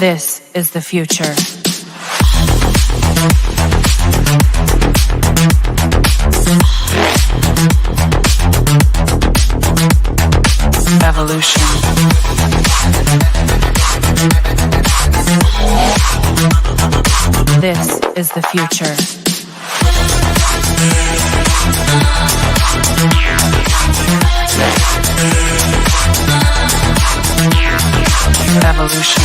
This is the future. Evolution. This is the future. Evolution.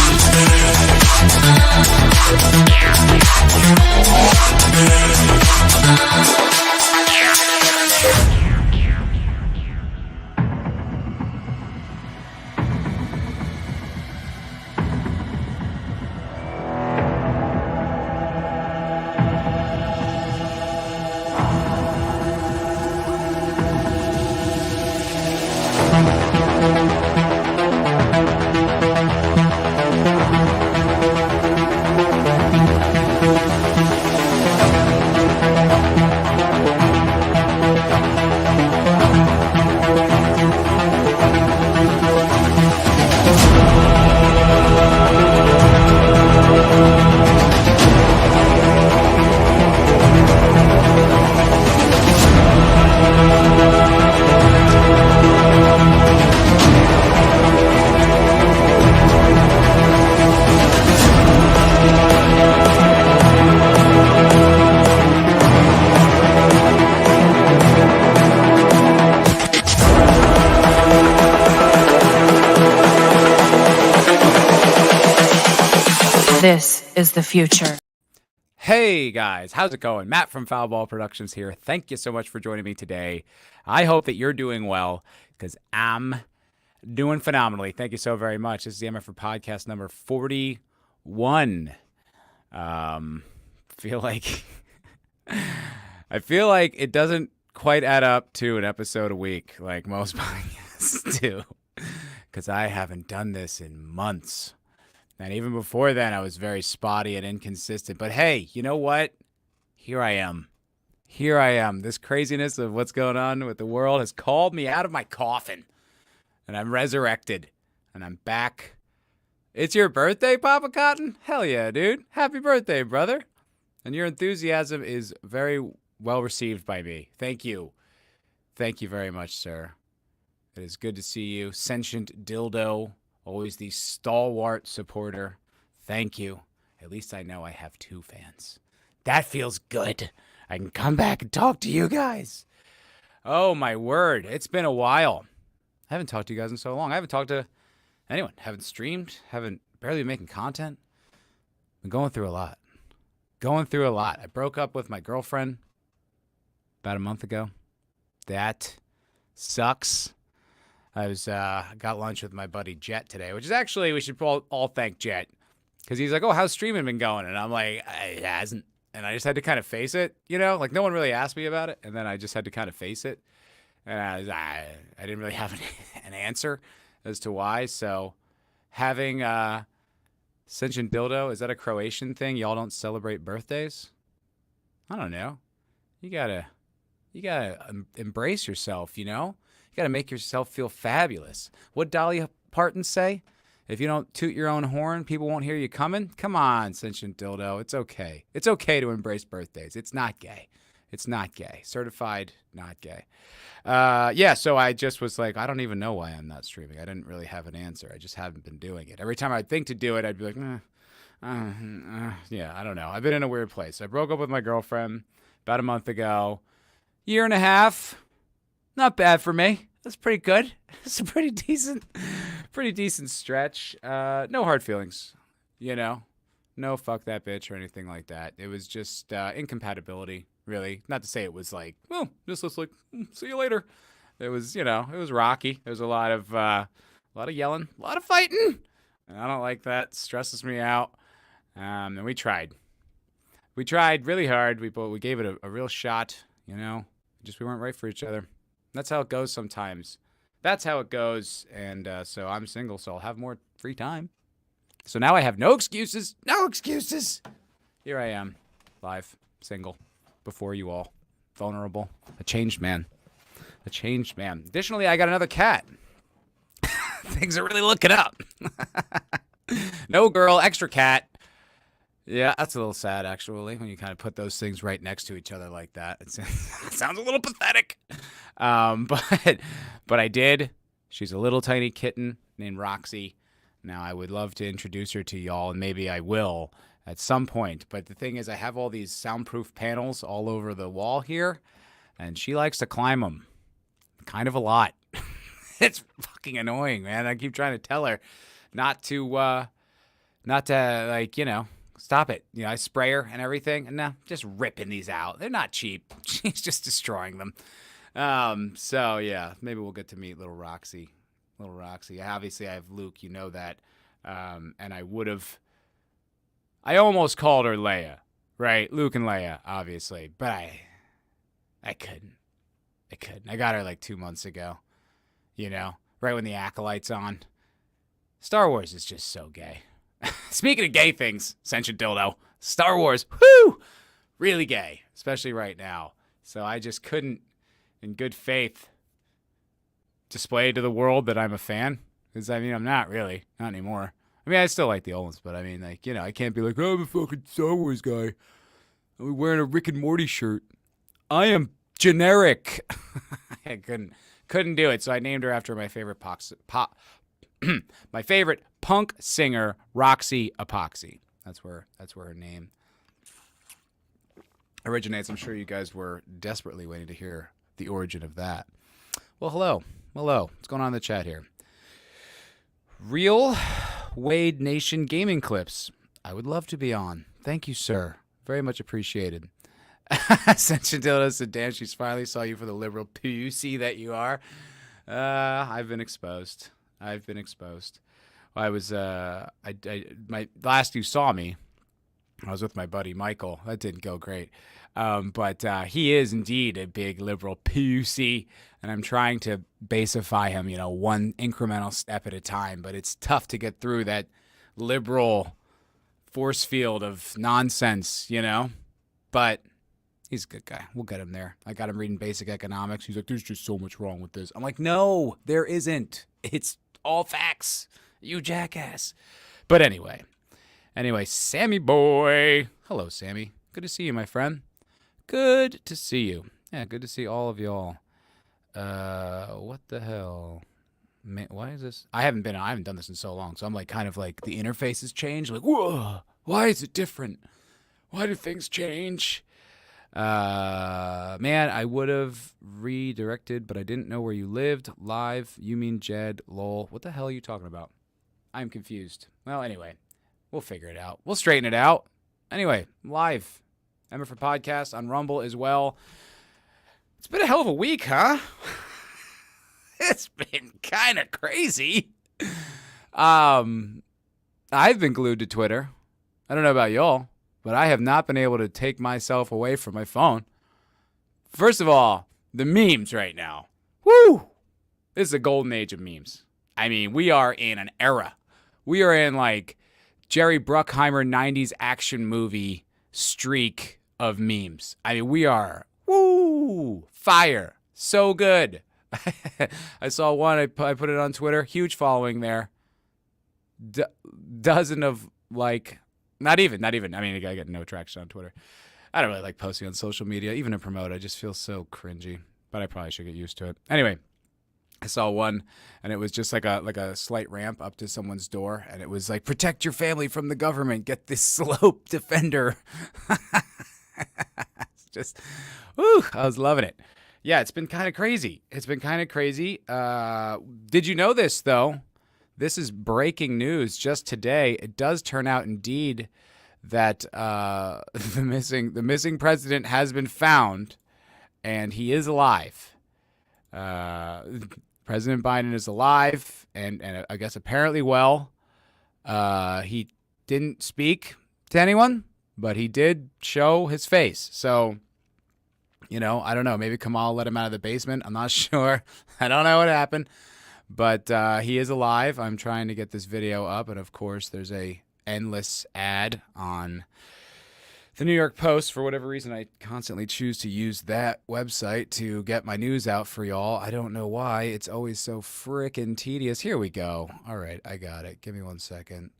This is the future. Hey guys, how's it going? Matt from Foulball Productions here. Thank you so much for joining me today. I hope that you're doing well because I'm doing phenomenally. Thank you so very much. This is the MFer Podcast number 41. Feel like I feel like it doesn't quite add up to an episode a week like most podcasts do because I haven't done this in months. And even before then, I was very spotty and inconsistent. But hey, you know what? Here I am. Here I am. This craziness of what's going on with the world has called me out of my coffin. And I'm resurrected. And I'm back. It's your birthday, Papa Cotton? Hell yeah, dude. Happy birthday, brother. And your enthusiasm is very well received by me. Thank you. Thank you very much, sir. It is good to see you. Sentient Dildo. Always the stalwart supporter. Thank you. At least I know I have 2 fans. That feels good. I can come back and talk to you guys. Oh, my word. It's been a while. I haven't talked to you guys in so long. I haven't talked to anyone. Haven't streamed. Haven't barely been making content. Been going through a lot. I broke up with my girlfriend about a month ago. That sucks. I got lunch with my buddy Jet today, which is actually, we should all thank Jet. Because he's like, oh, how's streaming been going? And I'm like, it hasn't. And I just had to kind of face it, you know? Like, no one really asked me about it. And then I just had to kind of face it. And I didn't really have an answer as to why. So having Sentient Dildo, is that a Croatian thing? Y'all don't celebrate birthdays? I don't know. You gotta embrace yourself, you know? You got to make yourself feel fabulous. What Dolly Parton say? If you don't toot your own horn, people won't hear you coming. Come on, Sentient Dildo. It's okay. It's okay to embrace birthdays. It's not gay. It's not gay. Certified not gay. Yeah, so I just was like, I don't even know why I'm not streaming. I didn't really have an answer. I just haven't been doing it. Every time I'd think to do it, I'd be like, yeah, I don't know. I've been in a weird place. I broke up with my girlfriend about a month ago. 1.5 years. Not bad for me. That's pretty good. It's a pretty decent stretch. No hard feelings, you know. No fuck that bitch or anything like that. It was just incompatibility, really. Not to say it was like, well, just looks like, see you later. It was, you know, it was rocky. There was a lot of yelling, a lot of fighting. And I don't like that. It stresses me out. And we tried. We tried really hard. We gave it a real shot, you know. Just we weren't right for each other. That's how it goes sometimes. That's how it goes. And so I'm single, so I'll have more free time. So now I have no excuses. No excuses. Here I am, live, single, before you all. Vulnerable. A changed man. Additionally, I got another cat. Things are really looking up. No girl, extra cat. Yeah, that's a little sad, actually, when you kind of put those things right next to each other like that. It sounds a little pathetic. But I did. She's a little tiny kitten named Roxy. Now, I would love to introduce her to y'all, and maybe I will at some point. But the thing is, I have all these soundproof panels all over the wall here, and she likes to climb them kind of a lot. It's fucking annoying, man. I keep trying to tell her not to, like, stop it. I spray her and everything, and now just ripping these out. They're not cheap. She's just destroying them. So yeah, maybe we'll get to meet little Roxy. Obviously, I have Luke, you know that. And I almost called her Leia, right? Luke and Leia, obviously, but I couldn't. I got her like 2 months ago, right when the Acolyte's on. Star Wars is just so gay. Speaking of gay things, sentient dildo, Star Wars, whoo, really gay, especially right now. So I just couldn't, in good faith, display to the world that I'm a fan. Because, I'm not really. Not anymore. I still like the old ones, but I can't be like, oh, I'm a fucking Star Wars guy. I'm wearing a Rick and Morty shirt. I am generic. I couldn't do it, so I named her after my favorite my favorite punk singer, Roxy Epoxy. That's where her name originates. I'm sure you guys were desperately waiting to hear the origin of that. Well, hello. What's going on in the chat here? Real Wade Nation Gaming Clips. I would love to be on. Thank you, sir. Very much appreciated. Ascension Dildo said, damn, she's finally saw you for the liberal pussy that you are. I've been exposed. I was, my last you saw me, I was with my buddy Michael. That didn't go great. But he is indeed a big liberal pussy, and I'm trying to basify him, one incremental step at a time. But it's tough to get through that liberal force field of nonsense, But he's a good guy. We'll get him there. I got him reading basic economics. He's like, there's just so much wrong with this. I'm like, no, there isn't. It's all facts, you jackass. But anyway, Sammy boy. Hello, Sammy. Good to see you, my friend. Good to see you. Yeah, good to see all of y'all. What the hell? Man, why is this? I haven't done this in so long, so I'm like kind of like the interface has changed. Like, whoa, why is it different? Why do things change? Man, I would have redirected, but I didn't know where you lived. Live, you mean Jed, lol. What the hell are you talking about? I'm confused. Well, anyway, we'll figure it out. We'll straighten it out. Anyway, live. MFer Podcast on Rumble as well. It's been a hell of a week, huh? It's been kind of crazy. I've been glued to Twitter. I don't know about y'all, but I have not been able to take myself away from my phone. First of all, the memes right now. Woo! This is a golden age of memes. We are in an era. We are in like Jerry Bruckheimer 90s action movie streak of memes. We are, fire. So good. I saw one, I put it on Twitter, huge following there. Dozen of like, not even. I get no traction on Twitter. I don't really like posting on social media, even to promote. I just feel so cringy, but I probably should get used to it. Anyway, I saw one, and it was just like a slight ramp up to someone's door, and it was like, protect your family from the government. Get this slope defender. It's just, I was loving it. Yeah, it's been kind of crazy. Did you know this, though? This is breaking news just today. It does turn out, indeed, that the missing president has been found, and he is alive. President Biden is alive, and I guess apparently well. He didn't speak to anyone, but he did show his face. So, I don't know. Maybe Kamal let him out of the basement. I'm not sure. I don't know what happened. But he is alive. I'm trying to get this video up, and of course, there's a endless ad on The New York Post, for whatever reason, I constantly choose to use that website to get my news out for y'all. I don't know why. It's always so frickin' tedious. Here we go. All right, I got it. Give me 1 second.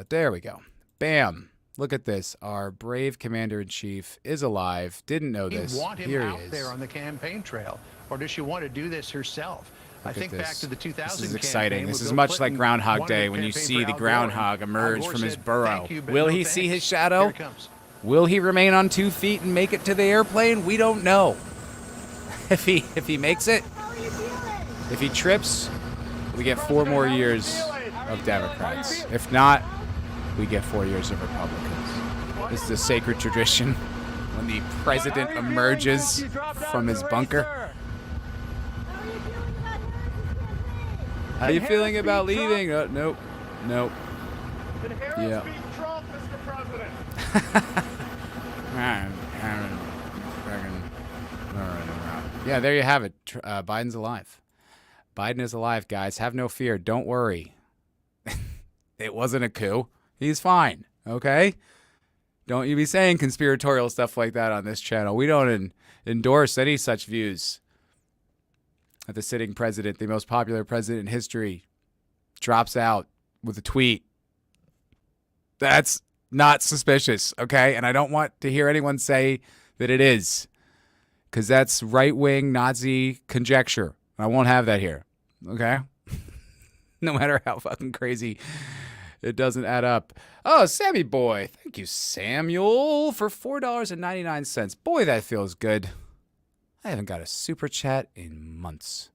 There we go. Bam. Look at this. Our brave commander-in-chief is alive. Didn't know this. You want him Here out he is. there on the campaign trail, or does she want to do this herself? Look I think at back this. to the 2000 This is exciting. campaign This with is Bill much Clinton like Groundhog wanted Day to when you campaign see for the Al Gore, groundhog and emerge Al Gore from his said, burrow. "Thank you, but Will no he see thanks." his shadow? Here it comes. Will he remain on 2 feet and make it to the airplane? We don't know. If he makes it, if he trips, we get 4 more years of Democrats. If not, we get 4 years of Republicans. This is a sacred tradition when the president emerges from his bunker. How are you feeling about leaving? Nope. Yeah. Yeah, there you have it. Biden's alive. Biden is alive, guys. Have no fear. Don't worry. It wasn't a coup. He's fine. Okay? Don't you be saying conspiratorial stuff like that on this channel. We don't endorse any such views. That the sitting president, the most popular president in history, drops out with a tweet. That's not suspicious, okay? And I don't want to hear anyone say that it is, because that's right-wing Nazi conjecture. I won't have that here, okay? No matter how fucking crazy, it doesn't add up. Oh, Sammy boy. Thank you, Samuel, for $4.99. Boy, that feels good. I haven't got a super chat in months.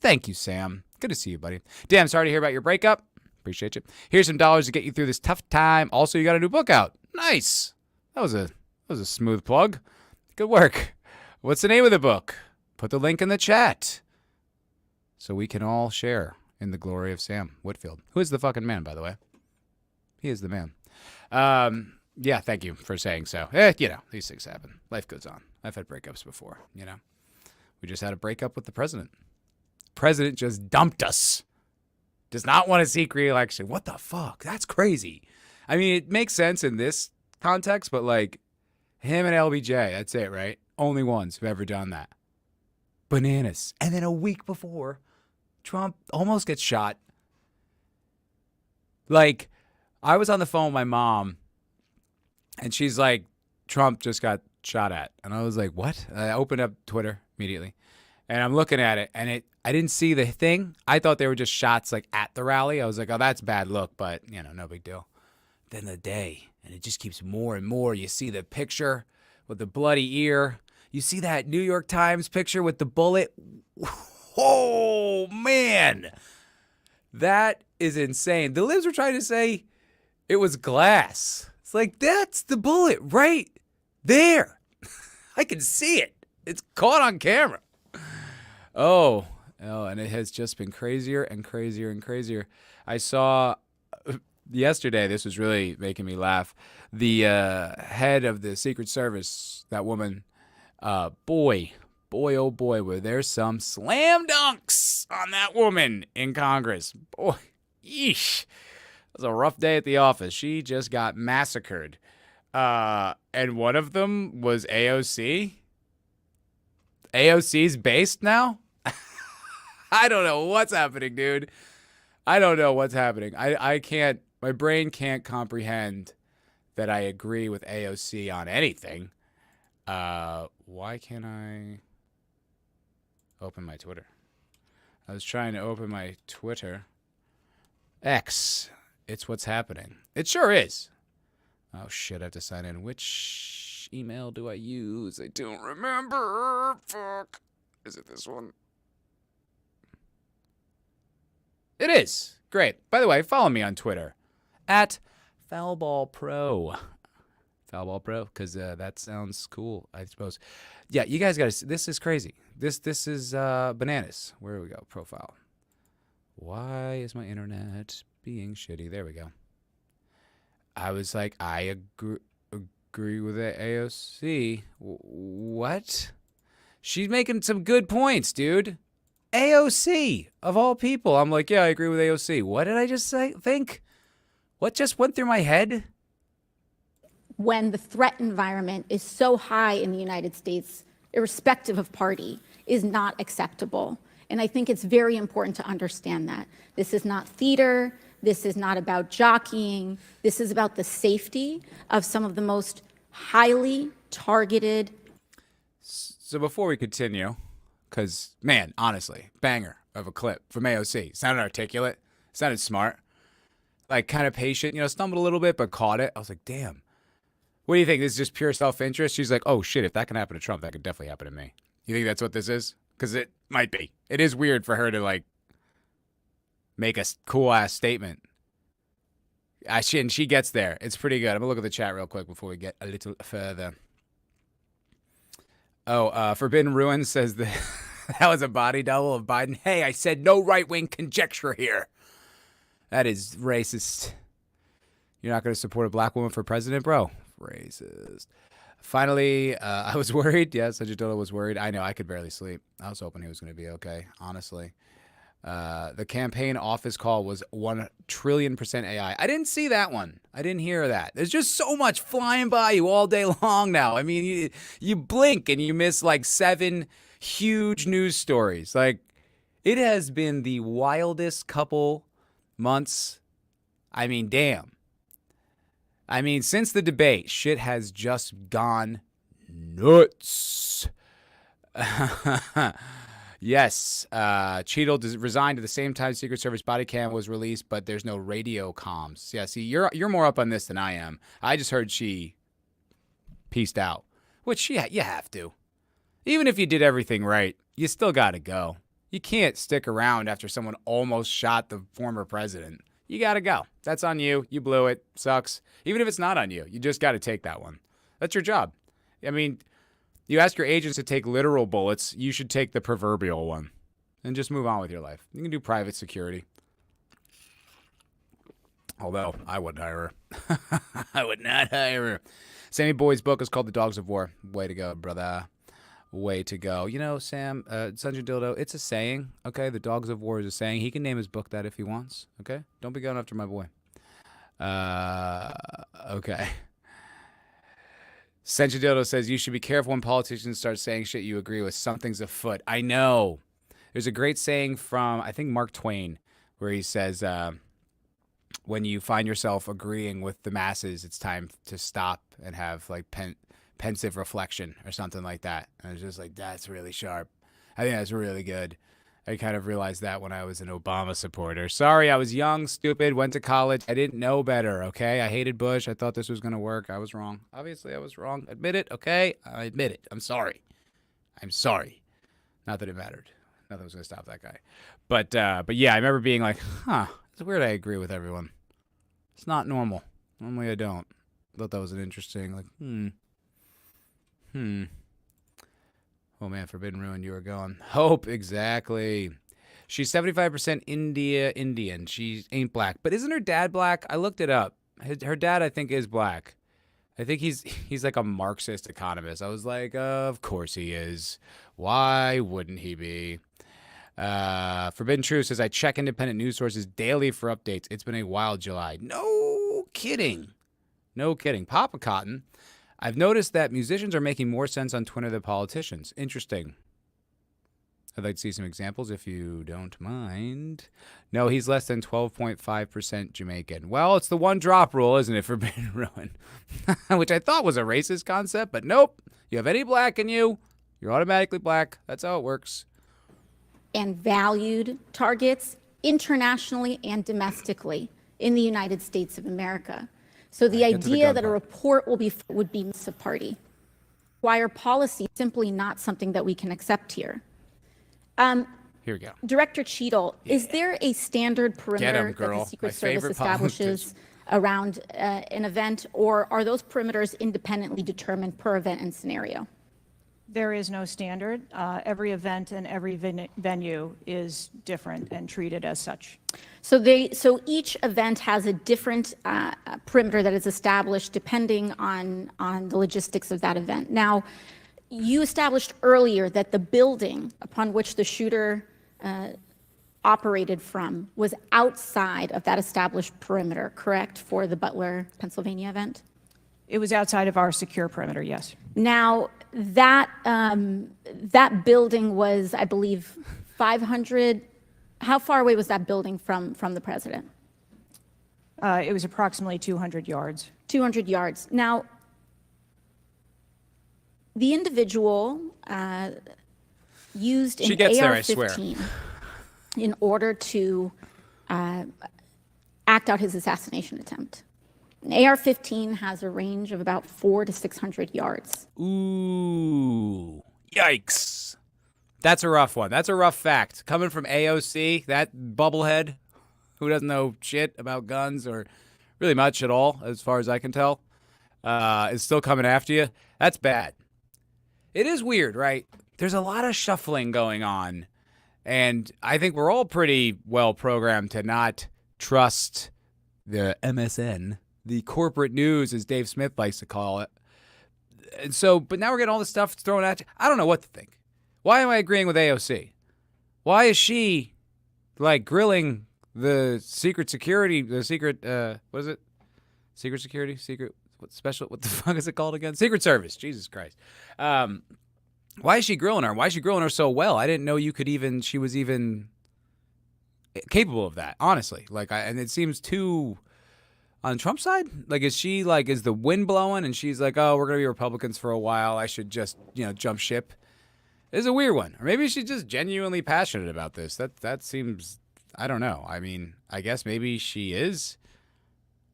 Thank you, Sam. Good to see you, buddy. Damn, sorry to hear about your breakup. Appreciate you. Here's some dollars to get you through this tough time. Also, you got a new book out. Nice. That was a smooth plug. Good work. What's the name of the book? Put the link in the chat so we can all share in the glory of Sam Whitfield, who is the fucking man, by the way. He is the man. Yeah, thank you for saying so. These things happen. Life goes on. I've had breakups before, We just had a breakup with the president. President just dumped us. Does not want to seek re-election. What the fuck? That's crazy. I mean, it makes sense in this context, but like him and LBJ, that's it, right? Only ones who've ever done that. Bananas. And then a week before, Trump almost gets shot. Like, I was on the phone with my mom, and she's like, Trump just got shot at. And I was like, what? I opened up Twitter immediately, and I'm looking at it, and I didn't see the thing. I thought they were just shots like at the rally. I was like, oh, that's a bad look, but, no big deal. Then the day, and it just keeps more and more. You see the picture with the bloody ear. You see that New York Times picture with the bullet. Oh, man. That is insane. The libs were trying to say it was glass. It's like, that's the bullet right there. I can see it. It's caught on camera. Oh, and it has just been crazier and crazier and crazier. I saw yesterday, this was really making me laugh, the head of the Secret Service, that woman, boy, oh boy, were there some slam dunks on that woman in Congress. Boy, yeesh. It was a rough day at the office. She just got massacred. And one of them was AOC. AOC's based now? I don't know what's happening, dude. I don't know what's happening. I can't, my brain can't comprehend that I agree with AOC on anything. Why can't I open my Twitter? I was trying to open my Twitter. X. It's what's happening. It sure is. Oh, shit, I have to sign in. Which email do I use? I don't remember. Fuck. Is it this one? It is. Great. By the way, follow me on Twitter. At Foulball Pro. Foulball Pro, because that sounds cool, I suppose. Yeah, you guys got to see. This is crazy. This is bananas. Where do we go? Profile. Why is my internet being shitty? There we go. I was like, I agree with the AOC. What? She's making some good points, dude. AOC, of all people. I'm like, yeah, I agree with AOC. What did I just think? What just went through my head? when the threat environment is so high in the United States, irrespective of party, is not acceptable. And I think it's very important to understand that. This is not theater. This is not about jockeying. This is about the safety of some of the most highly targeted. So before we continue, because, man, honestly, banger of a clip from AOC. Sounded articulate. Sounded smart. Like, kind of patient. Stumbled a little bit, but caught it. I was like, damn. What do you think? This is just pure self-interest? She's like, oh, shit, if that can happen to Trump, that could definitely happen to me. You think that's what this is? Because it might be. It is weird for her to, like, make a cool-ass statement. And she gets there. It's pretty good. I'm going to look at the chat real quick before we get a little further. Oh, Forbidden Ruin says that that was a body double of Biden. Hey, I said no right-wing conjecture here. That is racist. You're not going to support a black woman for president, bro? Racist. Finally, I was worried. Yes, Sajidullah was worried. I know. I could barely sleep. I was hoping he was going to be okay, honestly. The campaign office call was 1 trillion% AI. I didn't see that one. I didn't hear that. There's just so much flying by you all day long now. I mean, you blink and you miss like 7 huge news stories. Like, it has been the wildest couple months. I mean, damn. I mean, since the debate, shit has just gone nuts. Yes, Cheadle resigned at the same time Secret Service body cam was released, but there's no radio comms. Yeah, see, you're more up on this than I am. I just heard she pieced out, which you have to. Even if you did everything right, you still got to go. You can't stick around after someone almost shot the former president. You got to go. That's on you. You blew it. Sucks. Even if it's not on you, you just got to take that one. That's your job. I mean, you ask your agents to take literal bullets, you should take the proverbial one and just move on with your life. You can do private security. Although, I wouldn't hire her. I would not hire her. Sammy Boyd's book is called The Dogs of War. Way to go, brother. Way to go. Sam, Sanjay Dildo, it's a saying, okay? The Dogs of War is a saying. He can name his book that if he wants, okay? Don't be going after my boy. Okay. Sanjay Dildo says, you should be careful when politicians start saying shit you agree with. Something's afoot. I know. There's a great saying from, I think, Mark Twain, where he says, when you find yourself agreeing with the masses, it's time to stop and have, like, pensive reflection or something like that. And it's just like, that's really sharp. I think that's really good. I kind of realized that when I was an Obama supporter. Sorry, I was young, stupid, went to college. I didn't know better, okay? I hated Bush. I thought this was going to work. I was wrong. Obviously, I was wrong. Admit it, okay? I admit it. I'm sorry. I'm sorry. Not that it mattered. Nothing was going to stop that guy. But yeah, I remember being like, it's weird I agree with everyone. It's not normal. Normally I don't. I thought that was an interesting, like, Oh, man, Forbidden Ruin, you were gone. Hope, exactly. She's 75% Indian. She ain't black. But isn't her dad black? I looked it up. Her dad, I think, is black. I think he's like a Marxist economist. I was like, of course he is. Why wouldn't he be? Forbidden Truth says, I check independent news sources daily for updates. It's been a wild July. No kidding. No kidding. Papa Cotton. I've noticed that musicians are making more sense on Twitter than politicians. Interesting. I'd like to see some examples if you don't mind. No, he's less than 12.5% Jamaican. Well, it's the one drop rule, isn't it, Forbidden Ruin? Which I thought was a racist concept, but nope. You have any black in you, you're automatically black. That's how it works. And valued targets internationally and domestically in the United States of America. So the idea that a report would be a party, wire policy, simply not something that we can accept here. Here we go. Director Cheadle, is there a standard perimeter that the Secret Service establishes around an event, or are those perimeters independently determined per event and scenario? There is no standard. Every event and every venue is different and treated as such. So each event has a different perimeter that is established depending on the logistics of that event. Now, you established earlier that the building upon which the shooter operated from was outside of that established perimeter, correct, for the Butler, Pennsylvania event? It was outside of our secure perimeter, yes. Now, that building was, I believe, 500. How far away was that building from the president? It was approximately 200 yards. 200 yards. Now, the individual used an AR-15 in order to act out his assassination attempt. An AR-15 has a range of about 400 to 600 yards. Ooh, yikes. That's a rough one. That's a rough fact. Coming from AOC, that bubblehead who doesn't know shit about guns or really much at all, as far as I can tell, is still coming after you. That's bad. It is weird, right? There's a lot of shuffling going on, and I think we're all pretty well programmed to not trust the MSN, the corporate news, as Dave Smith likes to call it. And so, but now we're getting all this stuff thrown at you. I don't know what to think. Why am I agreeing with AOC? Why is she, like, grilling the secret security, the secret, what is it? Secret security? Secret, what the fuck is it called again? Secret Service. Jesus Christ. Why is she grilling her? Why is she grilling her so well? I didn't know she was even capable of that, honestly. Like, and it seems too on Trump's side. Like, is the wind blowing and she's like, oh, we're going to be Republicans for a while. I should just, jump ship. It's a weird one. Or maybe she's just genuinely passionate about this. That seems, I don't know. I mean, I guess maybe she is.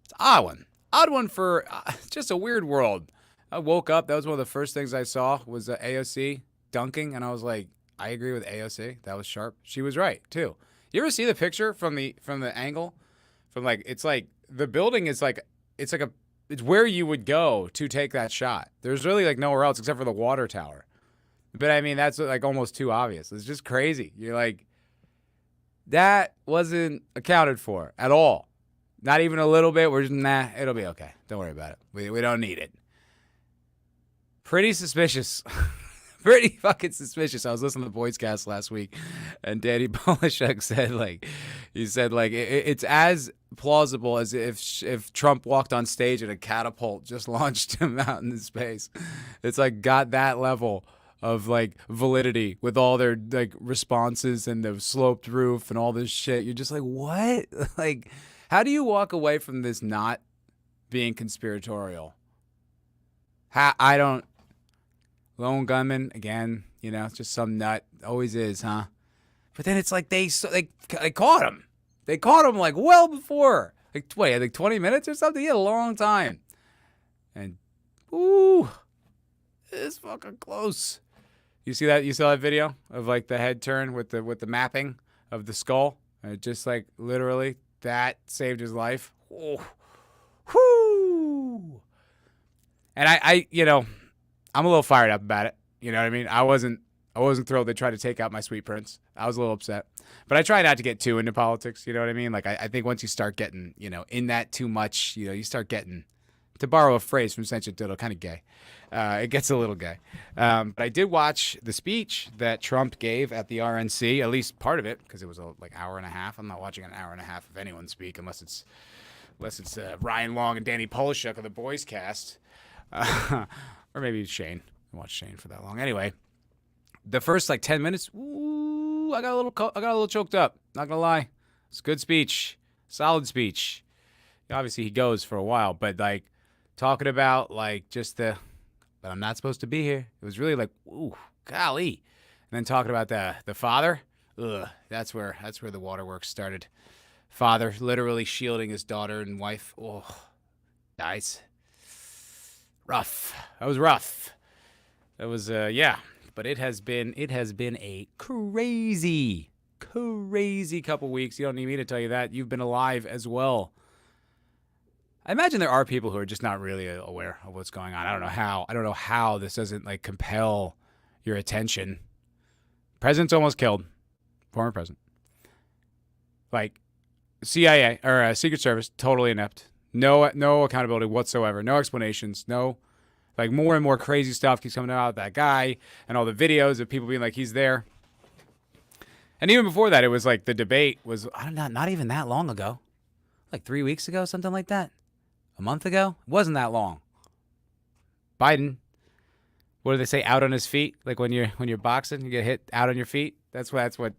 It's an odd one. Odd one for just a weird world. I woke up. That was one of the first things I saw was AOC dunking. And I was like, I agree with AOC. That was sharp. She was right, too. You ever see the picture from the angle? It's like the building is like, it's where you would go to take that shot. There's really like nowhere else except for the water tower. But I mean, that's like almost too obvious. It's just crazy. You're like, that wasn't accounted for at all. Not even a little bit. We're just, nah, it'll be okay. Don't worry about it. We don't need it. Pretty suspicious. Pretty fucking suspicious. I was listening to the Boys Cast last week, and Danny Polishuk said, it's as plausible as if Trump walked on stage and a catapult just launched him out into space. It's like got that level of like validity with all their like responses and the sloped roof and all this shit. You're just like, what? Like, how do you walk away from this not being conspiratorial? I don't. Lone gunman again. It's just some nut. Always is, huh? But then it's like they caught him. They caught him like well before. Like 20 minutes or something. He had a long time. And ooh, it's fucking close. You see that? You saw that video of like the head turn with the mapping of the skull? And it just like literally that saved his life. Oh. Whoo! And I'm a little fired up about it. You know what I mean? I wasn't thrilled they tried to take out my sweet prince. I was a little upset. But I try not to get too into politics, you know what I mean? Like I think once you start getting, in that too much, you start getting, to borrow a phrase from Sencha Diddle, kind of gay. It gets a little gay. But I did watch the speech that Trump gave at the RNC, at least part of it, because it was like hour and a half. I'm not watching an hour and a half of anyone speak unless it's Ryan Long and Danny Polishuk of the Boys Cast. Or maybe Shane. I watched Shane for that long. Anyway, the first like 10 minutes, ooh, I got a little choked up. Not gonna lie, it's a good speech, solid speech. Obviously, he goes for a while, but like talking about like just but I'm not supposed to be here. It was really like, ooh, golly. And then talking about the father, that's where the waterworks started. Father literally shielding his daughter and wife. Oh, nice. Rough. That was rough. That was yeah. But it has been a crazy couple weeks. You don't need me to tell you that. You've been alive as well. I imagine there are people who are just not really aware of what's going on. I don't know how this doesn't like compel your attention. President's almost killed. Former president. Like CIA or Secret Service, totally inept. No accountability whatsoever. No explanations. No, like more and more crazy stuff keeps coming out of that guy and all the videos of people being like, he's there. And even before that, it was like the debate was, I don't know, not even that long ago. Like 3 weeks ago, something like that. A month ago? It wasn't that long. Biden. What do they say? Out on his feet, like when you're boxing, you get hit out on your feet. That's what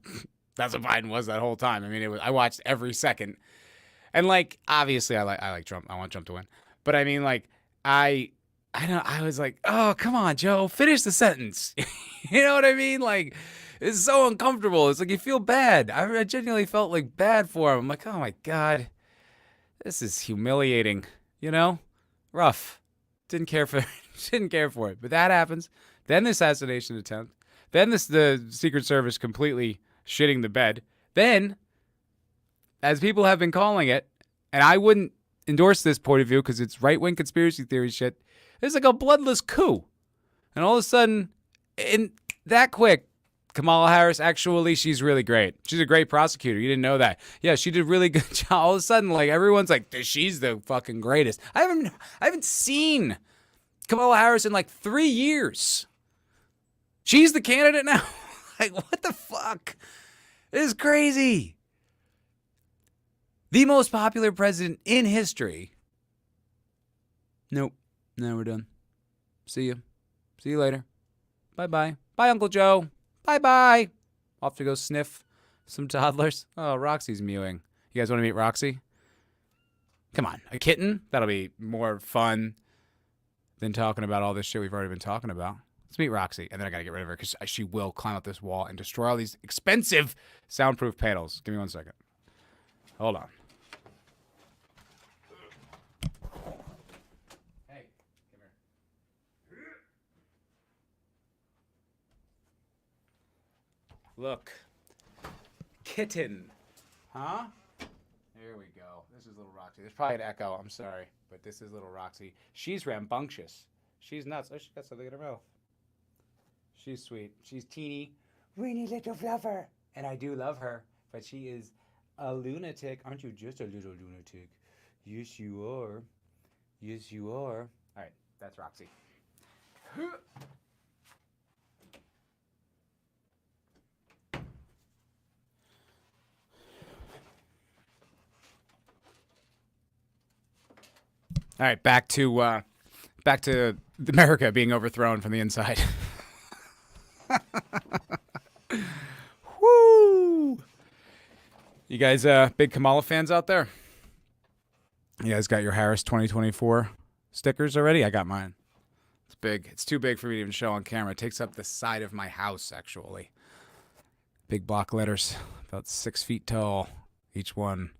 Biden was that whole time. I mean, I watched every second, and like obviously I like Trump. I want Trump to win, but I mean like I was like, oh come on, Joe, finish the sentence. You know what I mean? Like it's so uncomfortable. It's like you feel bad. I genuinely felt like bad for him. I'm like, oh my God, this is humiliating. You know, rough. Didn't care for it. But that happens. Then the assassination attempt. Then the Secret Service completely shitting the bed. Then, as people have been calling it, and I wouldn't endorse this point of view because it's right-wing conspiracy theory shit, it's like a bloodless coup. And all of a sudden, in that quick, Kamala Harris, actually, she's really great. She's a great prosecutor. You didn't know that. Yeah, she did a really good job. All of a sudden, like, everyone's like, she's the fucking greatest. I haven't seen Kamala Harris in like 3 years. She's the candidate now. Like, what the fuck? This is crazy. The most popular president in history. Nope. Now we're done. See you. See you later. Bye-bye. Bye, Uncle Joe. Bye-bye. Off to go sniff some toddlers. Oh, Roxy's mewing. You guys want to meet Roxy? Come on. A kitten? That'll be more fun than talking about all this shit we've already been talking about. Let's meet Roxy. And then I got to get rid of her because she will climb up this wall and destroy all these expensive soundproof panels. Give me 1 second. Hold on. Hey, come here. Look. Kitten. Huh? There we go. This is little Roxy. There's probably an echo. I'm sorry. But this is little Roxy. She's rambunctious. She's nuts. Oh, she got something in her mouth. She's sweet. She's teeny, weeny little fluffer. And I do love her. But she is a lunatic. Aren't you just a little lunatic? Yes, you are. Yes, you are. All right. That's Roxy. All right, back to America being overthrown from the inside. Woo! You guys, big Kamala fans out there? You guys got your Harris 2024 stickers already? I got mine. It's big. It's too big for me to even show on camera. It takes up the side of my house, actually. Big block letters, about 6 feet tall, each one.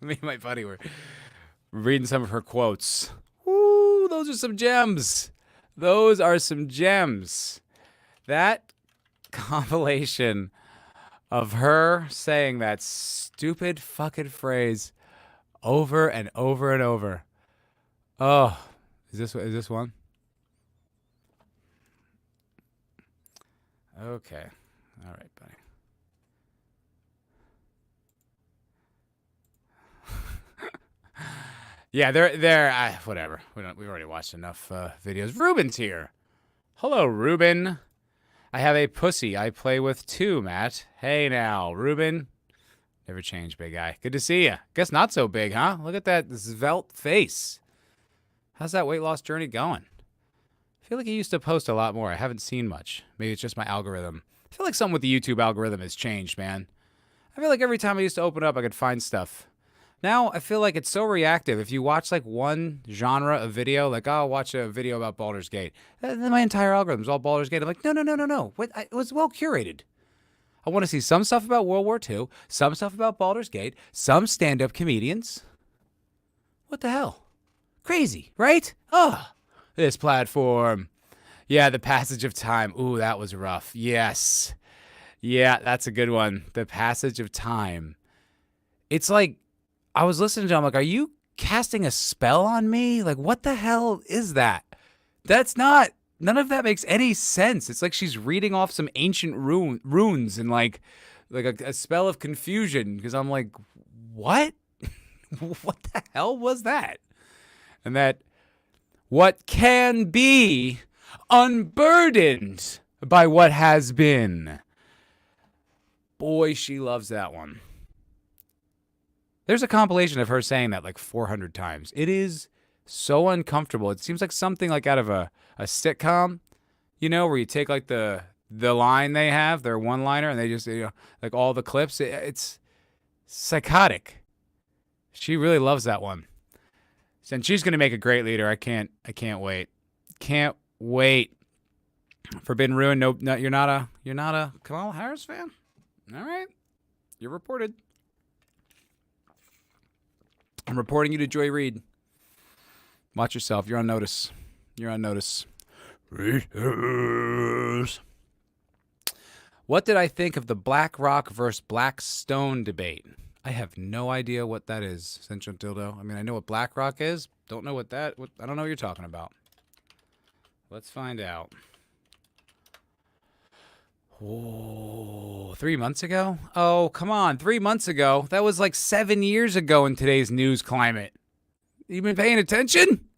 Me and my buddy were reading some of her quotes. Woo, those are some gems. Those are some gems. That compilation of her saying that stupid fucking phrase over and over and over. Oh, is this one? Okay. All right, buddy. Yeah, they're whatever. We've already watched enough videos. Ruben's here. Hello, Ruben. I have a pussy I play with too, Matt. Hey now, Ruben. Never change, big guy. Good to see you. Guess not so big, huh? Look at that svelte face. How's that weight loss journey going? I feel like you used to post a lot more. I haven't seen much. Maybe it's just my algorithm. I feel like something with the YouTube algorithm has changed, man. I feel like every time I used to open up, I could find stuff. Now, I feel like it's so reactive. If you watch, like, one genre of video, like, oh, I'll watch a video about Baldur's Gate. Then my entire algorithm is all Baldur's Gate. I'm like, no. It was well curated. I want to see some stuff about World War II, some stuff about Baldur's Gate, some stand-up comedians. What the hell? Crazy, right? Oh, this platform. Yeah, The Passage of Time. Ooh, that was rough. Yes. Yeah, that's a good one. The Passage of Time. It's like, I was listening to him, like, are you casting a spell on me? Like, what the hell is that? None of that makes any sense. It's like she's reading off some ancient runes and like a spell of confusion. Because I'm like, what? What the hell was that? And that what can be unburdened by what has been. Boy, she loves that one. There's a compilation of her saying that like 400 times. It is So uncomfortable. It seems like something like out of a sitcom, where you take like the line they have, their one-liner, and they just, like all the clips. It's psychotic. She really loves that one. And she's going to make a great leader. I can't wait. Can't wait. Forbidden Ruin. No, you're not a Kamala Harris fan? All right. You're reported. I'm reporting you to Joy Reid. Watch yourself. You're on notice. What did I think of the Black Rock versus Black Stone debate? I have no idea what that is, Central Dildo. I mean, I know what Black Rock is. Don't know I don't know what you're talking about. Let's find out. Oh, 3 months ago? Oh, come on. 3 months ago? That was like 7 years ago in today's news climate. You been paying attention?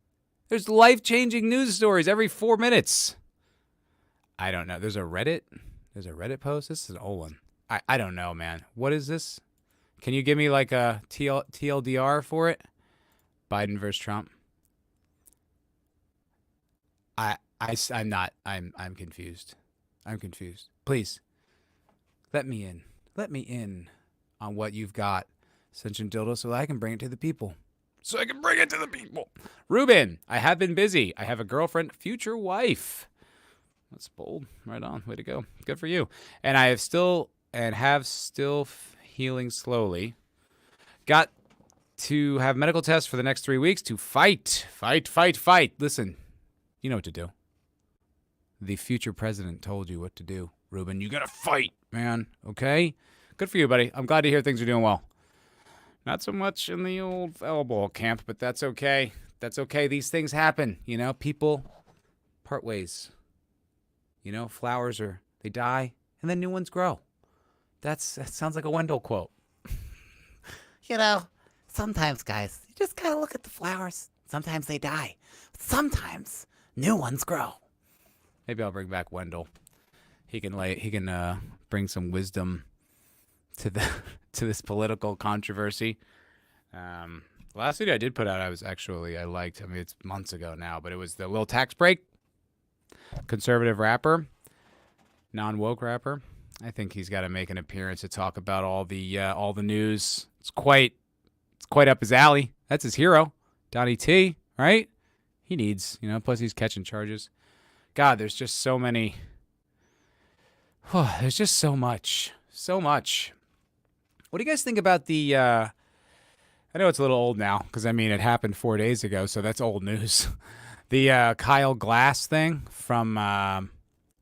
There's life-changing news stories every 4 minutes. I don't know. There's a Reddit post? This is an old one. I don't know, man. What is this? Can you give me like a TLDR for it? Biden versus Trump. I'm not. I'm confused. I'm confused. Please, let me in. Let me in on what you've got, Central Dildo, so that I can bring it to the people. Ruben, I have been busy. I have a girlfriend, future wife. That's bold. Right on. Way to go. Good for you. And I have still healing slowly. Got to have medical tests for the next 3 weeks to fight. Listen, you know what to do. The future president told you what to do, Ruben. You got to fight, man. Okay? Good for you, buddy. I'm glad to hear things are doing well. Not so much in the old foulball camp, but that's okay. That's okay. These things happen. People part ways. Flowers they die, and then new ones grow. That sounds like a Wendell quote. Sometimes, guys, you just gotta look at the flowers. Sometimes they die. Sometimes new ones grow. Maybe I'll bring back Wendell. He can bring some wisdom to this political controversy. The last video I did put out, I liked. I mean, it's months ago now, but it was the Lil Tax Break, conservative rapper, non-woke rapper. I think he's got to make an appearance to talk about all the news. It's quite up his alley. That's his hero, Donnie T. Right? He needs, Plus he's catching charges. God, there's just so many. There's just so much. What do you guys think about the? I know it's a little old now because it happened 4 days ago, so that's old news. The Kyle Glass thing from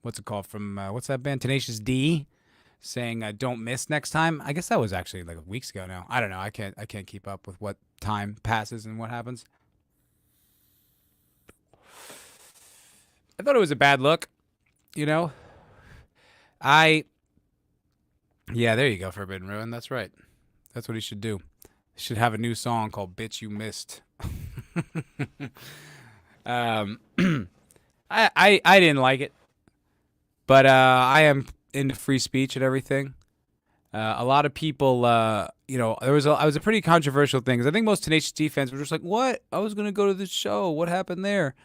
what's it called? From what's that band? Tenacious D, saying "Don't miss next time." I guess that was actually like weeks ago now. I don't know. I can't keep up with what time passes and what happens. I thought it was a bad look. Yeah, there you go, Forbidden Ruin. That's right. That's what he should do. He should have a new song called "Bitch You Missed." I didn't like it, but I am into free speech and everything. A lot of people, it was a pretty controversial thing because I think most Tenacious D fans were just like, "What? I was gonna go to this show. What happened there?"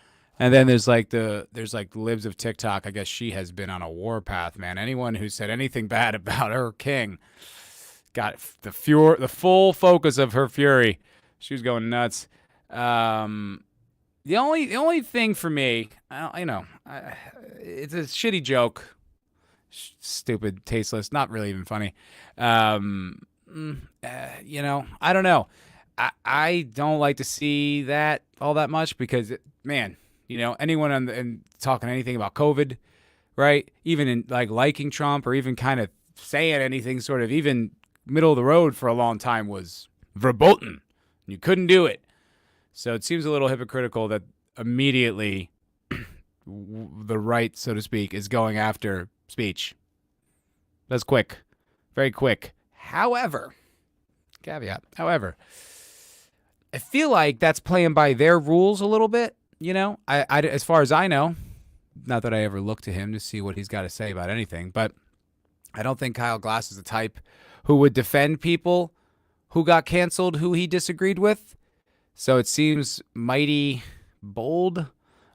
And then there's the libs of TikTok. I guess she has been on a warpath, man. Anyone who said anything bad about her king got the full focus of her fury. She was going nuts. The only thing for me, it's a shitty joke, stupid, tasteless, not really even funny. I don't know. I don't like to see that all that much because, anyone and talking anything about COVID, right? Even in liking Trump or even kind of saying anything sort of even middle of the road for a long time was verboten. You couldn't do it. So it seems a little hypocritical that immediately the right, so to speak, is going after speech. That's quick. Very quick. However, I feel like that's playing by their rules a little bit. I as far as I know, not that I ever look to him to see what he's got to say about anything, but I don't think Kyle Glass is the type who would defend people who got canceled who he disagreed with. So it seems mighty bold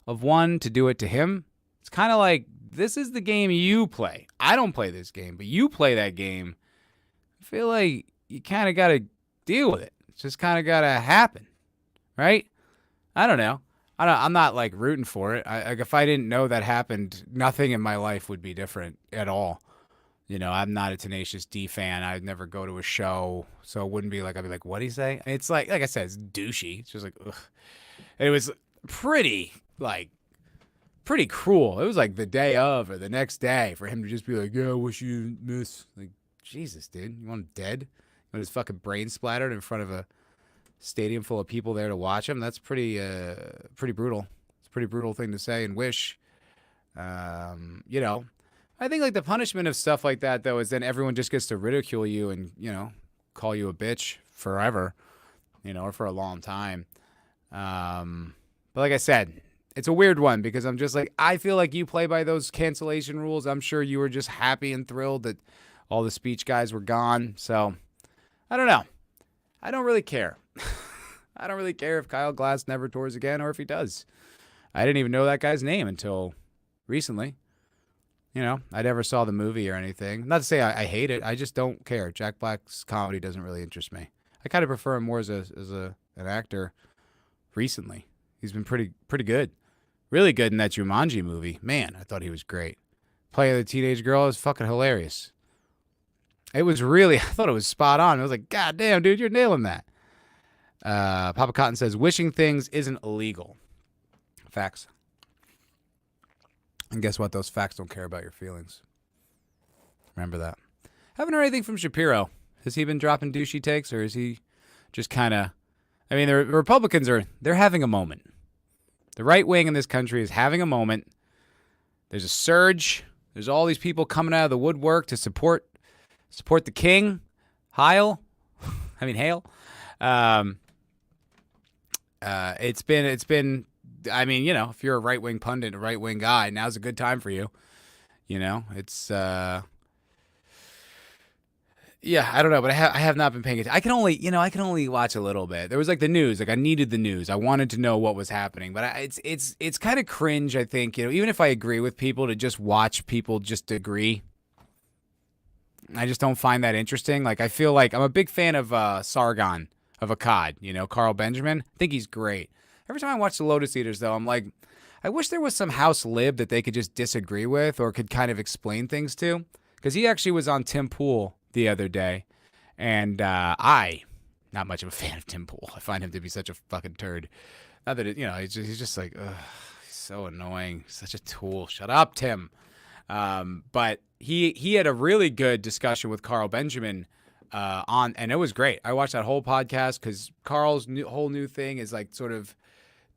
of one to do it to him. It's kind of like, this is the game you play. I don't play this game, but you play that game. I feel like you kind of got to deal with it. It's just kind of got to happen, right? I don't know. I'm not like rooting for it. Like if I didn't know that happened, nothing in my life would be different at all. You know, I'm not a Tenacious D fan. I'd never go to a show, so it wouldn't be like, I'd be like, what'd he say? And it's like I said, it's douchey. It's just like, ugh. And it was pretty cruel. It was like the day of or the next day for him to just be like, yeah, I wish you miss. Like, Jesus, dude, you want him dead? You want his fucking brain splattered in front of a stadium full of people there to watch him? That's pretty brutal. It's a pretty brutal thing to say and wish. You know, I think like the punishment of stuff like that though is then everyone just gets to ridicule you and, you know, call you a bitch forever, you know, or for a long time. But like I said, it's a weird one because I'm just like, I feel like you play by those cancellation rules. I'm sure you were just happy and thrilled that all the speech guys were gone. So I don't know. I don't really care. I don't really care if Kyle Glass never tours again or if he does. I didn't even know that guy's name until recently. You know, I never saw the movie or anything. Not to say I hate it. I just don't care. Jack Black's comedy doesn't really interest me. I kind of prefer him more as an actor recently. He's been pretty good. Really good in that Jumanji movie. Man, I thought he was great. Playing the teenage girl is fucking hilarious. It was really, I thought it was spot on. I was like, God damn, dude, you're nailing that. Papa Cotton says, wishing things isn't illegal. Facts. And guess what? Those facts don't care about your feelings. Remember that. Haven't heard anything from Shapiro. Has he been dropping douchey takes, or is he just kind of... I mean, the Republicans they're having a moment. The right wing in this country is having a moment. There's a surge. There's all these people coming out of the woodwork to support the king. Hale. It's been, I mean, you know, if you're a right-wing pundit, a right-wing guy, now's a good time for you. You know, it's, yeah, I don't know, but I have not been paying attention. I can only watch a little bit. There was like the news, like I needed the news. I wanted to know what was happening, but it's kind of cringe, I think, you know, even if I agree with people, to just watch people just agree. I just don't find that interesting. Like, I feel like I'm a big fan of Sargon of Akkad, you know, Carl Benjamin. I think he's great. Every time I watch the Lotus Eaters, though, I'm like, I wish there was some House Lib that they could just disagree with or could kind of explain things to. Because he actually was on Tim Pool the other day, and not much of a fan of Tim Pool. I find him to be such a fucking turd. Not that you know, he's just like, ugh, he's so annoying, such a tool. Shut up, Tim. But he had a really good discussion with Carl Benjamin and it was great. I watched that whole podcast because Carl's whole new thing is like sort of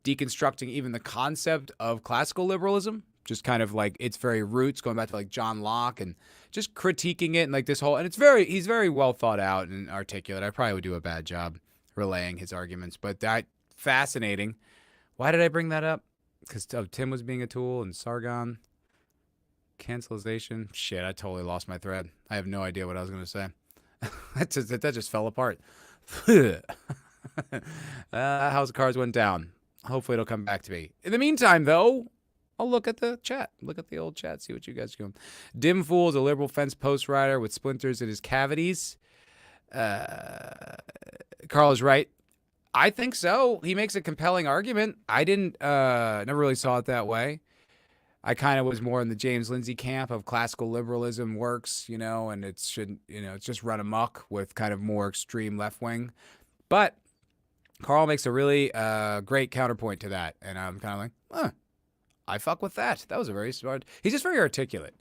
deconstructing even the concept of classical liberalism. Just kind of like its very roots, going back to like John Locke and just critiquing it and like this whole, and he's very well thought out and articulate. I probably would do a bad job relaying his arguments, but that fascinating. Why did I bring that up? Because Tim was being a tool and Sargon. Cancelization. Shit, I totally lost my thread. I have no idea what I was going to say. that just fell apart. House of Cards went down. Hopefully it'll come back to me. In the meantime, though, I'll look at the chat. Look at the old chat. See what you guys are doing. Dim Fool is a liberal fence post rider with splinters in his cavities. Carl is right. I think so. He makes a compelling argument. I never really saw it that way. I kind of was more in the James Lindsay camp of classical liberalism works, you know, and it's just run amok with kind of more extreme left wing. But Carl makes a really great counterpoint to that. And I'm kind of like, I fuck with that. That was a very smart. He's just very articulate.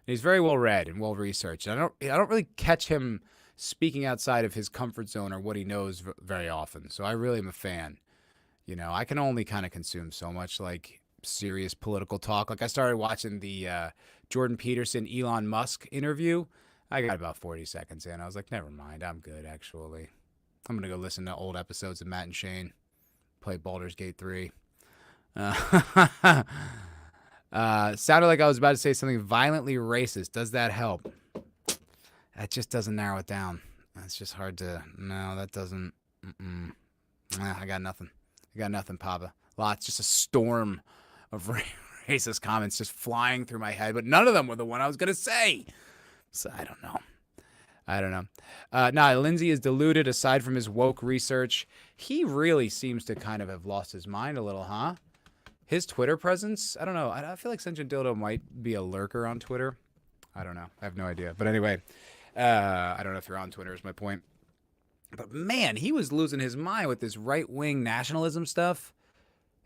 He's very well read and well researched. I don't really catch him speaking outside of his comfort zone or what he knows very often. So I really am a fan. You know, I can only kind of consume so much like serious political talk. Like I started watching the Jordan Peterson Elon Musk interview. I got about 40 seconds in. I was like, never mind. I'm good, actually. I'm going to go listen to old episodes of Matt and Shane. Play Baldur's Gate 3. Sounded like I was about to say something violently racist. Does that help? That just doesn't narrow it down. That's just hard to... No, that doesn't... I got nothing. Papa. Lots, just a storm of racist comments just flying through my head, but none of them were the one I was going to say. So I don't know. Lindsay is deluded aside from his woke research. He really seems to kind of have lost his mind a little, huh? His Twitter presence, I don't know. I feel like Sentient Dildo might be a lurker on Twitter. I don't know. I have no idea. But anyway, I don't know if you're on Twitter is my point. But man, he was losing his mind with this right-wing nationalism stuff.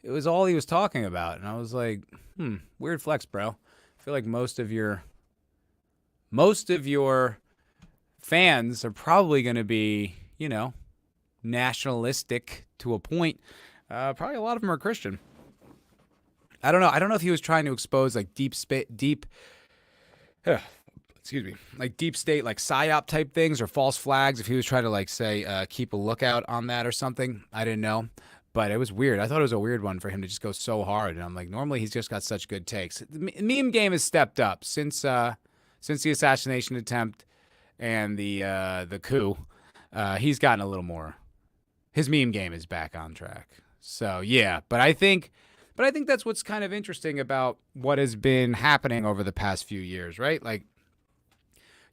It was all he was talking about. And I was like, weird flex, bro. I feel like most of your fans are probably going to be, nationalistic to a point. Probably a lot of them are Christian. I don't know. I don't know if he was trying to expose like deep state, like deep state, like PSYOP type things or false flags. If he was trying to like say, keep a lookout on that or something, I didn't know. But it was weird. I thought it was a weird one for him to just go so hard. And I'm like, normally he's just got such good takes. The meme game has stepped up since the assassination attempt and the coup. He's gotten a little more. His meme game is back on track. So yeah, but I think that's what's kind of interesting about what has been happening over the past few years, right? Like,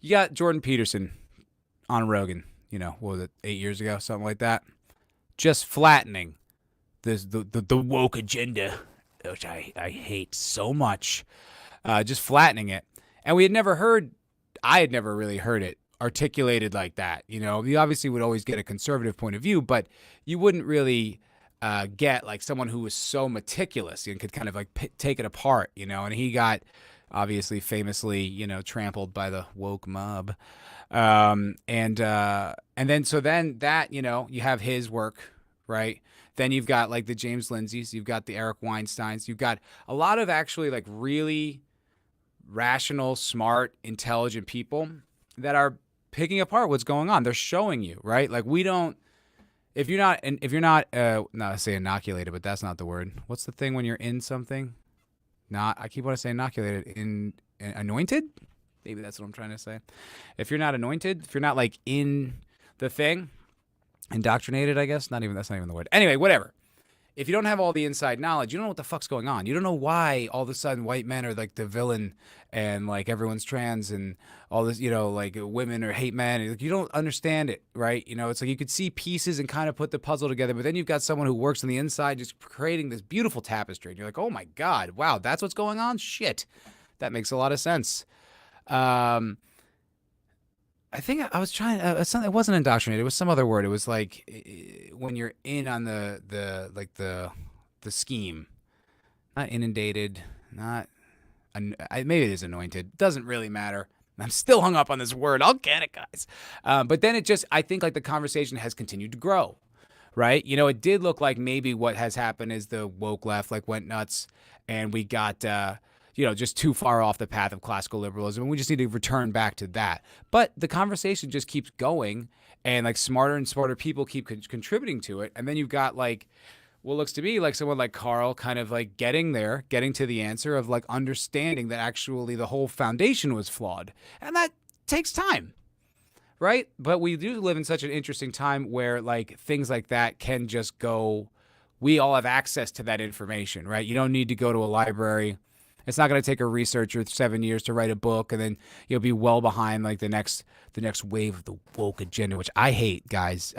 you got Jordan Peterson on Rogan, what was it, 8 years ago, something like that, just flattening the woke agenda, which I hate so much, just flattening it. And I had never really heard it articulated like that. You obviously would always get a conservative point of view, but you wouldn't really get like someone who was so meticulous and could kind of like take it apart, and he got obviously famously, trampled by the woke mob. And then that, you have his work, right? Then you've got like the James Lindsays, you've got the Eric Weinsteins, you've got a lot of actually like really rational, smart, intelligent people that are picking apart what's going on. They're showing you, right? Like if you're not, I say inoculated, but that's not the word. What's the thing when you're in something? I keep wanting to say inoculated, anointed? Maybe that's what I'm trying to say. If you're not anointed, if you're not like in the thing, indoctrinated, I guess. That's not even the word. Anyway, whatever. If you don't have all the inside knowledge, you don't know what the fuck's going on. You don't know why all of a sudden white men are like the villain and like everyone's trans and all this, like women or hate men. You don't understand it, right? It's like you could see pieces and kind of put the puzzle together, but then you've got someone who works on the inside just creating this beautiful tapestry. And you're like, oh my God, wow, that's what's going on? Shit. That makes a lot of sense. I think I was trying. It wasn't indoctrinated. It was some other word. It was like when you're in on the scheme, not inundated, not. Maybe it is anointed. Doesn't really matter. I'm still hung up on this word. I'll get it, guys. But then I think like the conversation has continued to grow, right? It did look like maybe what has happened is the woke left like went nuts, and we got. Just too far off the path of classical liberalism. And we just need to return back to that. But the conversation just keeps going, and like smarter and smarter people keep contributing to it. And then you've got like what looks to be like someone like Carl kind of like getting to the answer of like understanding that actually the whole foundation was flawed. And that takes time, right? But we do live in such an interesting time where like things like that can just go, we all have access to that information, right? You don't need to go to a library. It's not going to take a researcher 7 years to write a book, and then you'll be well behind like the next wave of the woke agenda, which I hate, guys.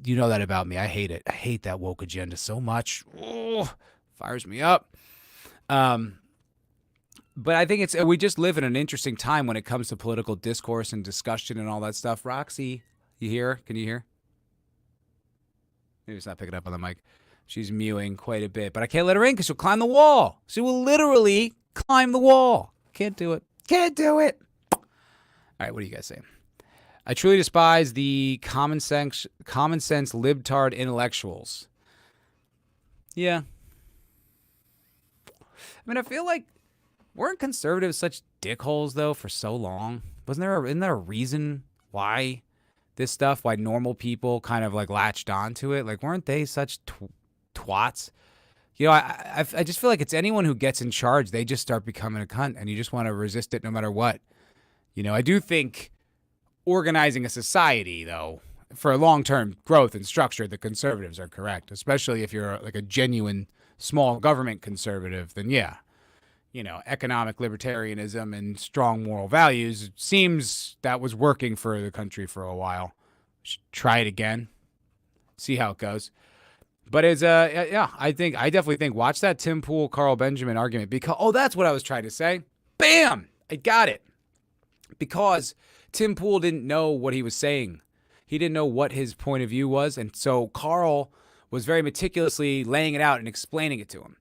You know that about me. I hate it. I hate that woke agenda so much. Oh, fires me up. But I think we just live in an interesting time when it comes to political discourse and discussion and all that stuff. Roxy, you hear? Can you hear? Maybe it's not picking up on the mic. She's mewing quite a bit, but I can't let her in because she'll climb the wall. She will literally climb the wall. Can't do it. All right, what do you guys say? I truly despise the common sense libtard intellectuals. Yeah. I mean, I feel like weren't conservatives such dickholes though for so long? Isn't there a reason why this stuff, why normal people kind of like latched onto it? Like, weren't they such twats? I just feel like it's anyone who gets in charge, they just start becoming a cunt, and you just want to resist it no matter what. I do think organizing a society, though, for long-term growth and structure, the conservatives are correct, especially if you're like a genuine small government conservative, then yeah, economic libertarianism and strong moral values, it seems that was working for the country for a while. Should try it again, see how it goes. But it's yeah, I definitely think watch that Tim Pool Carl Benjamin argument, because that's what I was trying to say. Bam, I got it. Because Tim Pool didn't know what he was saying. He didn't know what his point of view was, and so Carl was very meticulously laying it out and explaining it to him.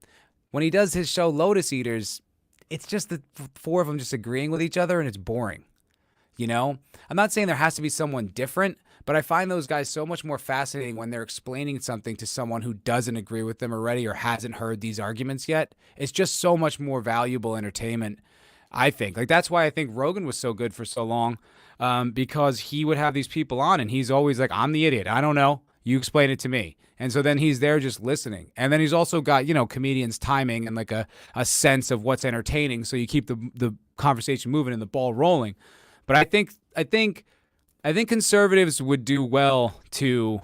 When he does his show Lotus Eaters, it's just the four of them just agreeing with each other, and it's boring. I'm not saying there has to be someone different, but I find those guys so much more fascinating when they're explaining something to someone who doesn't agree with them already or hasn't heard these arguments yet. It's just so much more valuable entertainment, I think. Like, that's why I think Rogan was so good for so long, because he would have these people on, and he's always like, I'm the idiot. I don't know. You explain it to me. And so then he's there just listening. And then he's also got, comedians' timing and like a sense of what's entertaining, so you keep the conversation moving and the ball rolling. But I think conservatives would do well to,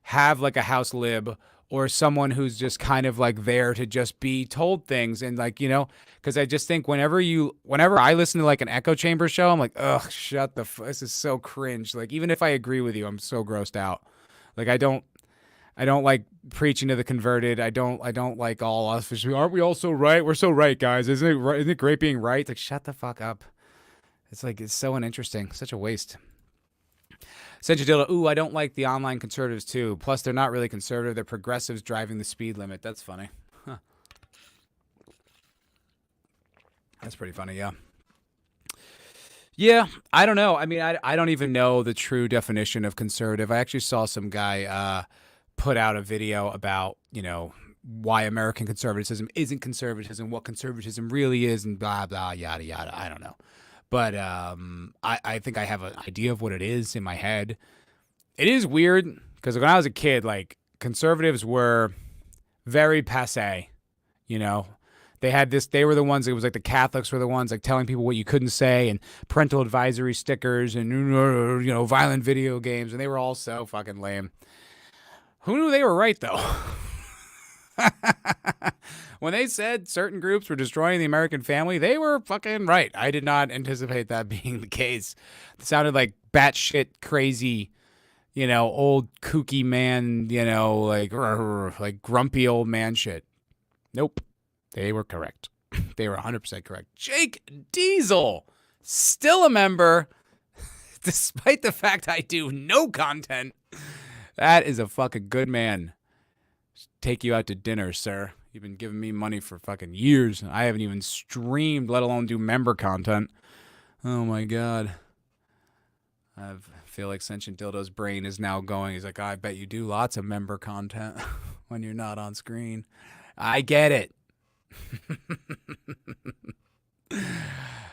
have like a House Lib or someone who's just kind of like there to just be told things, and like, because I just think whenever I listen to like an echo chamber show, I'm like, ugh, shut the this is so cringe. Like, even if I agree with you, I'm so grossed out. Like, I don't like preaching to the converted. I don't like all us. Aren't we all so right? We're so right, guys. Isn't it great being right? It's like, shut the fuck up. It's like, it's so uninteresting. Such a waste. Sencha ooh, I don't like the online conservatives too. Plus, they're not really conservative. They're progressives driving the speed limit. That's funny. Huh. That's pretty funny, yeah. Yeah, I don't know. I mean, I don't even know the true definition of conservative. I actually saw some guy put out a video about, why American conservatism isn't conservatism, what conservatism really is, and blah, blah, yada, yada. I don't know. But I think I have an idea of what it is in my head. It is weird because when I was a kid, like, conservatives were very passé. They had this. They were the ones. It was like the Catholics were the ones like telling people what you couldn't say, and parental advisory stickers, and violent video games, and they were all so fucking lame. Who knew they were right though? When they said certain groups were destroying the American family, they were fucking right. I did not anticipate that being the case. It sounded like batshit crazy, old kooky man, like grumpy old man shit. Nope. They were correct. They were 100% correct. Jake Diesel, still a member, despite the fact I do no content. That is a fucking good man. Take you out to dinner, sir. You've been giving me money for fucking years. I haven't even streamed, let alone do member content. Oh my God. I feel like Sentient Dildo's brain is now going. He's like, I bet you do lots of member content when you're not on screen. I get it.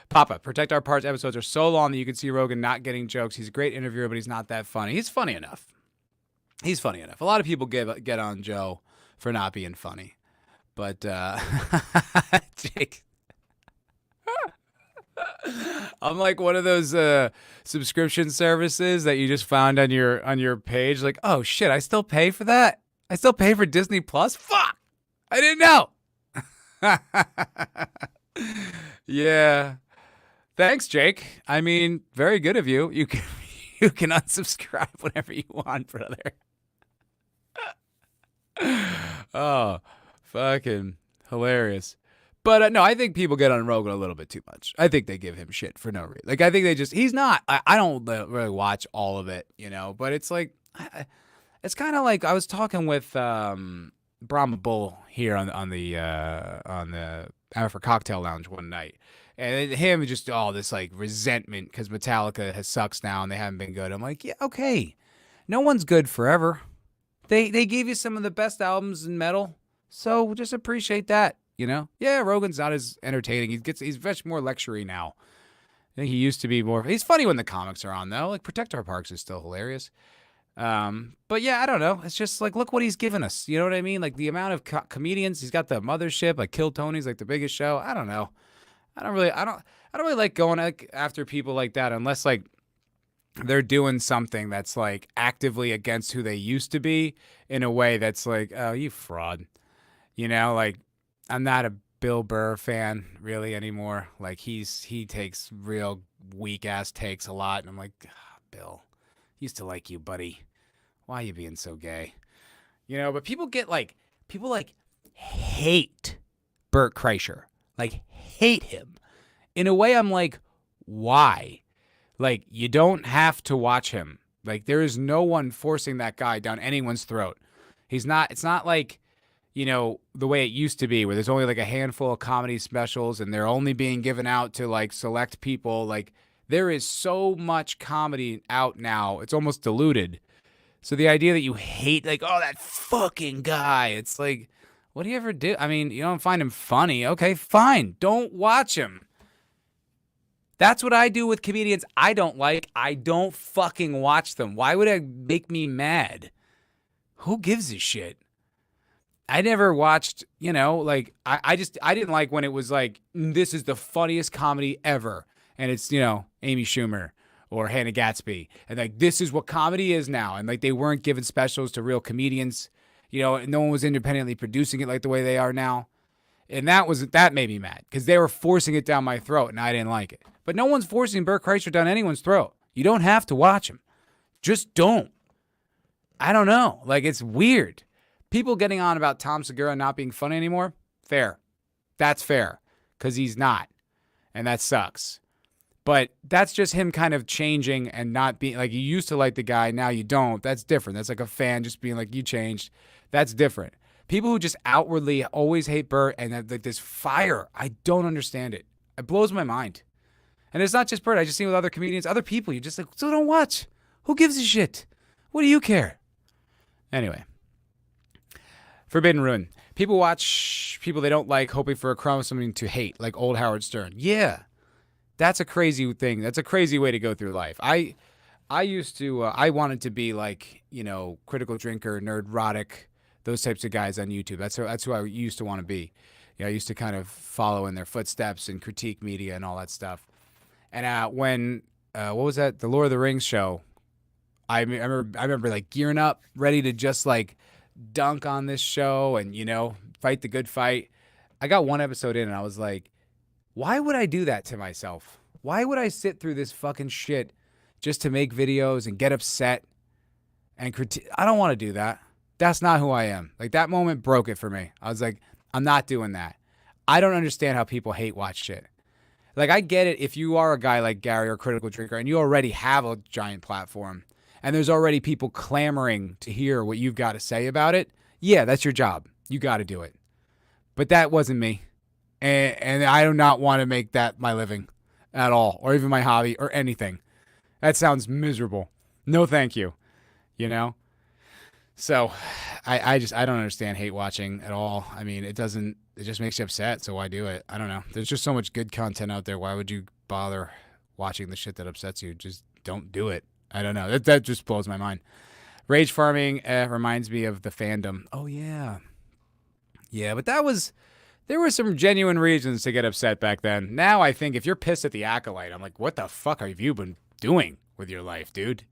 Papa, Protect Our Parts episodes are so long that you can see Rogan not getting jokes. He's a great interviewer, but he's not that funny. He's funny enough. He's funny enough. A lot of people get on Joe for not being funny. But Jake, I'm like one of those subscription services that you just found on your page. Like, oh shit, I still pay for that? I still pay for Disney Plus? Fuck! I didn't know. Yeah. Thanks, Jake. I mean, very good of you. You can unsubscribe whenever you want, brother. Oh, fucking hilarious. But no, I think people get on Rogan a little bit too much. I think they give him shit for no reason. Like, I think he's not, I don't really watch all of it, but it's like, it's kind of like I was talking with Brahma Bull here on the MFer Cocktail Lounge one night. And him just all this like resentment because Metallica sucks now and they haven't been good. I'm like, yeah, okay. No one's good forever. They gave you some of the best albums in metal, so just appreciate that, Yeah, Rogan's not as entertaining. He's much more lectury now. I think he used to be more. He's funny when the comics are on though. Like Protect Our Parks is still hilarious. But yeah, I don't know. It's just like, look what he's given us. You know what I mean? Like the amount of comedians. He's got the Mothership, like Kill Tony's like the biggest show. I don't know. I don't really like going after people like that unless like they're doing something that's like actively against who they used to be in a way that's like, oh, you fraud. You know, like I'm not a Bill Burr fan really anymore. Like he takes real weak ass takes a lot. And I'm like, Bill, used to like you, buddy. Why are you being so gay? You know, but people hate Bert Kreischer. Like hate him. In a way I'm like, why? Like, you don't have to watch him. Like, there is no one forcing that guy down anyone's throat. It's not like, you know, the way it used to be where there's only like a handful of comedy specials and they're only being given out to like select people. Like, there is so much comedy out now. It's almost diluted. So the idea that you hate, like, oh, that fucking guy, it's like, what do you ever do? I mean, you don't find him funny. Okay, fine. Don't watch him. That's what I do with comedians I don't like. I don't fucking watch them. Why would it make me mad? Who gives a shit? I never watched, you know, like, I didn't like when it was like, this is the funniest comedy ever. And it's, you know, Amy Schumer or Hannah Gatsby. And like, this is what comedy is now. And like, they weren't giving specials to real comedians. You know, no one was independently producing it like the way they are now. And that made me mad because they were forcing it down my throat and I didn't like it. But no one's forcing Bert Kreischer down anyone's throat. You don't have to watch him. Just don't. I don't know. Like, it's weird. People getting on about Tom Segura not being funny anymore, fair. That's fair because he's not. And that sucks. But that's just him kind of changing and not being like, you used to like the guy, now you don't. That's different. That's like a fan just being like, you changed. That's different. People who just outwardly always hate Bert and have like this fire, I don't understand it. It blows my mind. And it's not just Bert. I just see it with other comedians, other people. You just like, so don't watch. Who gives a shit? What do you care? Anyway. Forbidden Ruin. People watch people they don't like hoping for a crumb of something to hate, like old Howard Stern. Yeah. That's a crazy thing. That's a crazy way to go through life. I used to, I wanted to be like, you know, Critical Drinker, Nerdrotic, those types of guys on YouTube. That's who I used to want to be. You know, I used to kind of follow in their footsteps and critique media and all that stuff. And when what was that? The Lord of the Rings show. I remember like gearing up, ready to just like dunk on this show and, you know, fight the good fight. I got one episode in and I was like, why would I do that to myself? Why would I sit through this fucking shit just to make videos and get upset and critique? I don't want to do that. That's not who I am. Like, that moment broke it for me. I was like, I'm not doing that. I don't understand how people hate watch shit. Like, I get it if you are a guy like Gary or Critical Drinker and you already have a giant platform and there's already people clamoring to hear what you've got to say about it. Yeah, that's your job. You got to do it. But that wasn't me. And I do not want to make that my living at all, or even my hobby or anything. That sounds miserable. No, thank you. You know? So I don't understand hate watching at all. I mean, it just makes you upset. So why do it? I don't know. There's just so much good content out there. Why would you bother watching the shit that upsets you? Just don't do it. I don't know. That just blows my mind. Rage farming reminds me of the fandom. Oh yeah. Yeah, but there were some genuine reasons to get upset back then. Now I think if you're pissed at the Acolyte, I'm like, what the fuck have you been doing with your life, dude?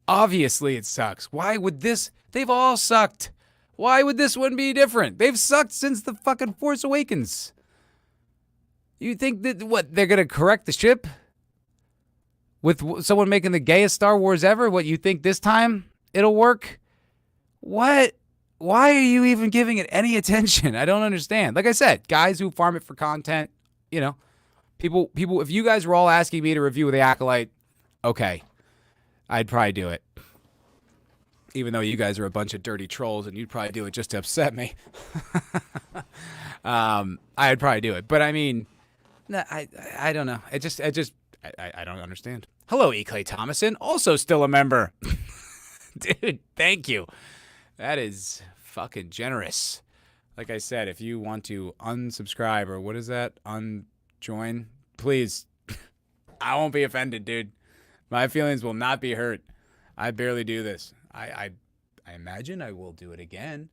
Obviously it sucks. Why would this? They've all sucked. Why would this one be different? They've sucked since the fucking Force Awakens. You think that, what, they're going to correct the ship? With someone making the gayest Star Wars ever? What, you think this time it'll work? What? Why are you even giving it any attention? I don't understand. Like I said, guys who farm it for content, you know, people, if you guys were all asking me to review The Acolyte, okay, I'd probably do it. Even though you guys are a bunch of dirty trolls and you'd probably do it just to upset me. I'd probably do it. But I mean, no, I don't know. I don't understand. Hello, E. Clay Thomason, also still a member. Dude, thank you. That is fucking generous. Like I said, if you want to unsubscribe or what is that? Unjoin, please. I won't be offended, dude. My feelings will not be hurt. I barely do this. I imagine I will do it again,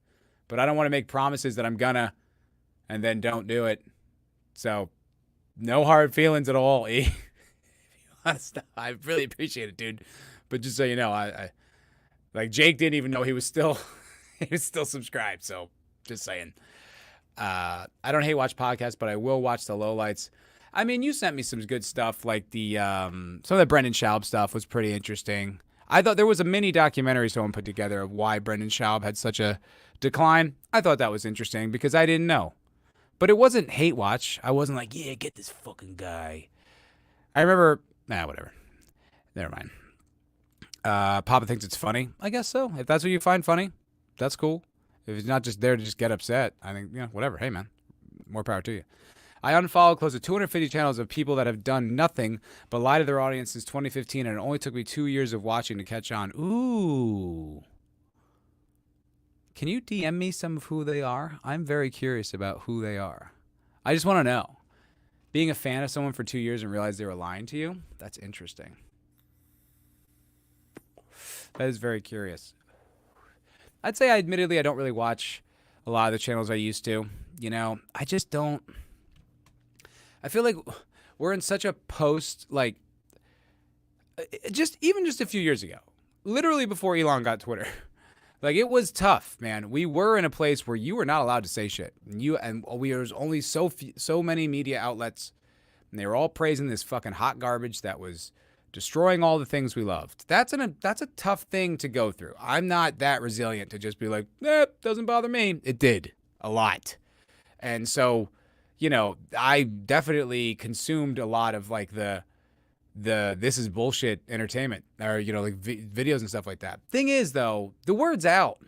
but I don't want to make promises that I'm gonna and then don't do it. So no hard feelings at all, E. If you want to stop, I really appreciate it, dude. But just so you know, I like Jake didn't even know he was still subscribed. So just saying. I don't hate watch podcasts, but I will watch the lowlights. I mean, you sent me some good stuff, like the some of the Brendan Schaub stuff was pretty interesting. I thought there was a mini documentary someone put together of why Brendan Schaub had such a decline. I thought that was interesting because I didn't know. But it wasn't hate watch. I wasn't like, yeah, get this fucking guy. I remember, whatever. Never mind. Papa thinks it's funny. I guess so. If that's what you find funny, that's cool. If he's not just there to just get upset, I think, whatever. Hey, man, more power to you. I unfollowed close to 250 channels of people that have done nothing but lie to their audience since 2015, and it only took me 2 years of watching to catch on. Ooh. Can you DM me some of who they are? I'm very curious about who they are. I just want to know. Being a fan of someone for 2 years and realize they were lying to you, that's interesting. That is very curious. I'd say I don't really watch a lot of the channels I used to. I just don't. I feel like we're in such a post, like, just a few years ago, literally before Elon got Twitter. Like, it was tough, man. We were in a place where you were not allowed to say shit. There was only so many media outlets, and they were all praising this fucking hot garbage that was destroying all the things we loved. That's a tough thing to go through. I'm not that resilient to just be like, doesn't bother me. It did a lot. And so, I definitely consumed a lot of like the this is bullshit entertainment or, like videos and stuff like that. Thing is though, the word's out.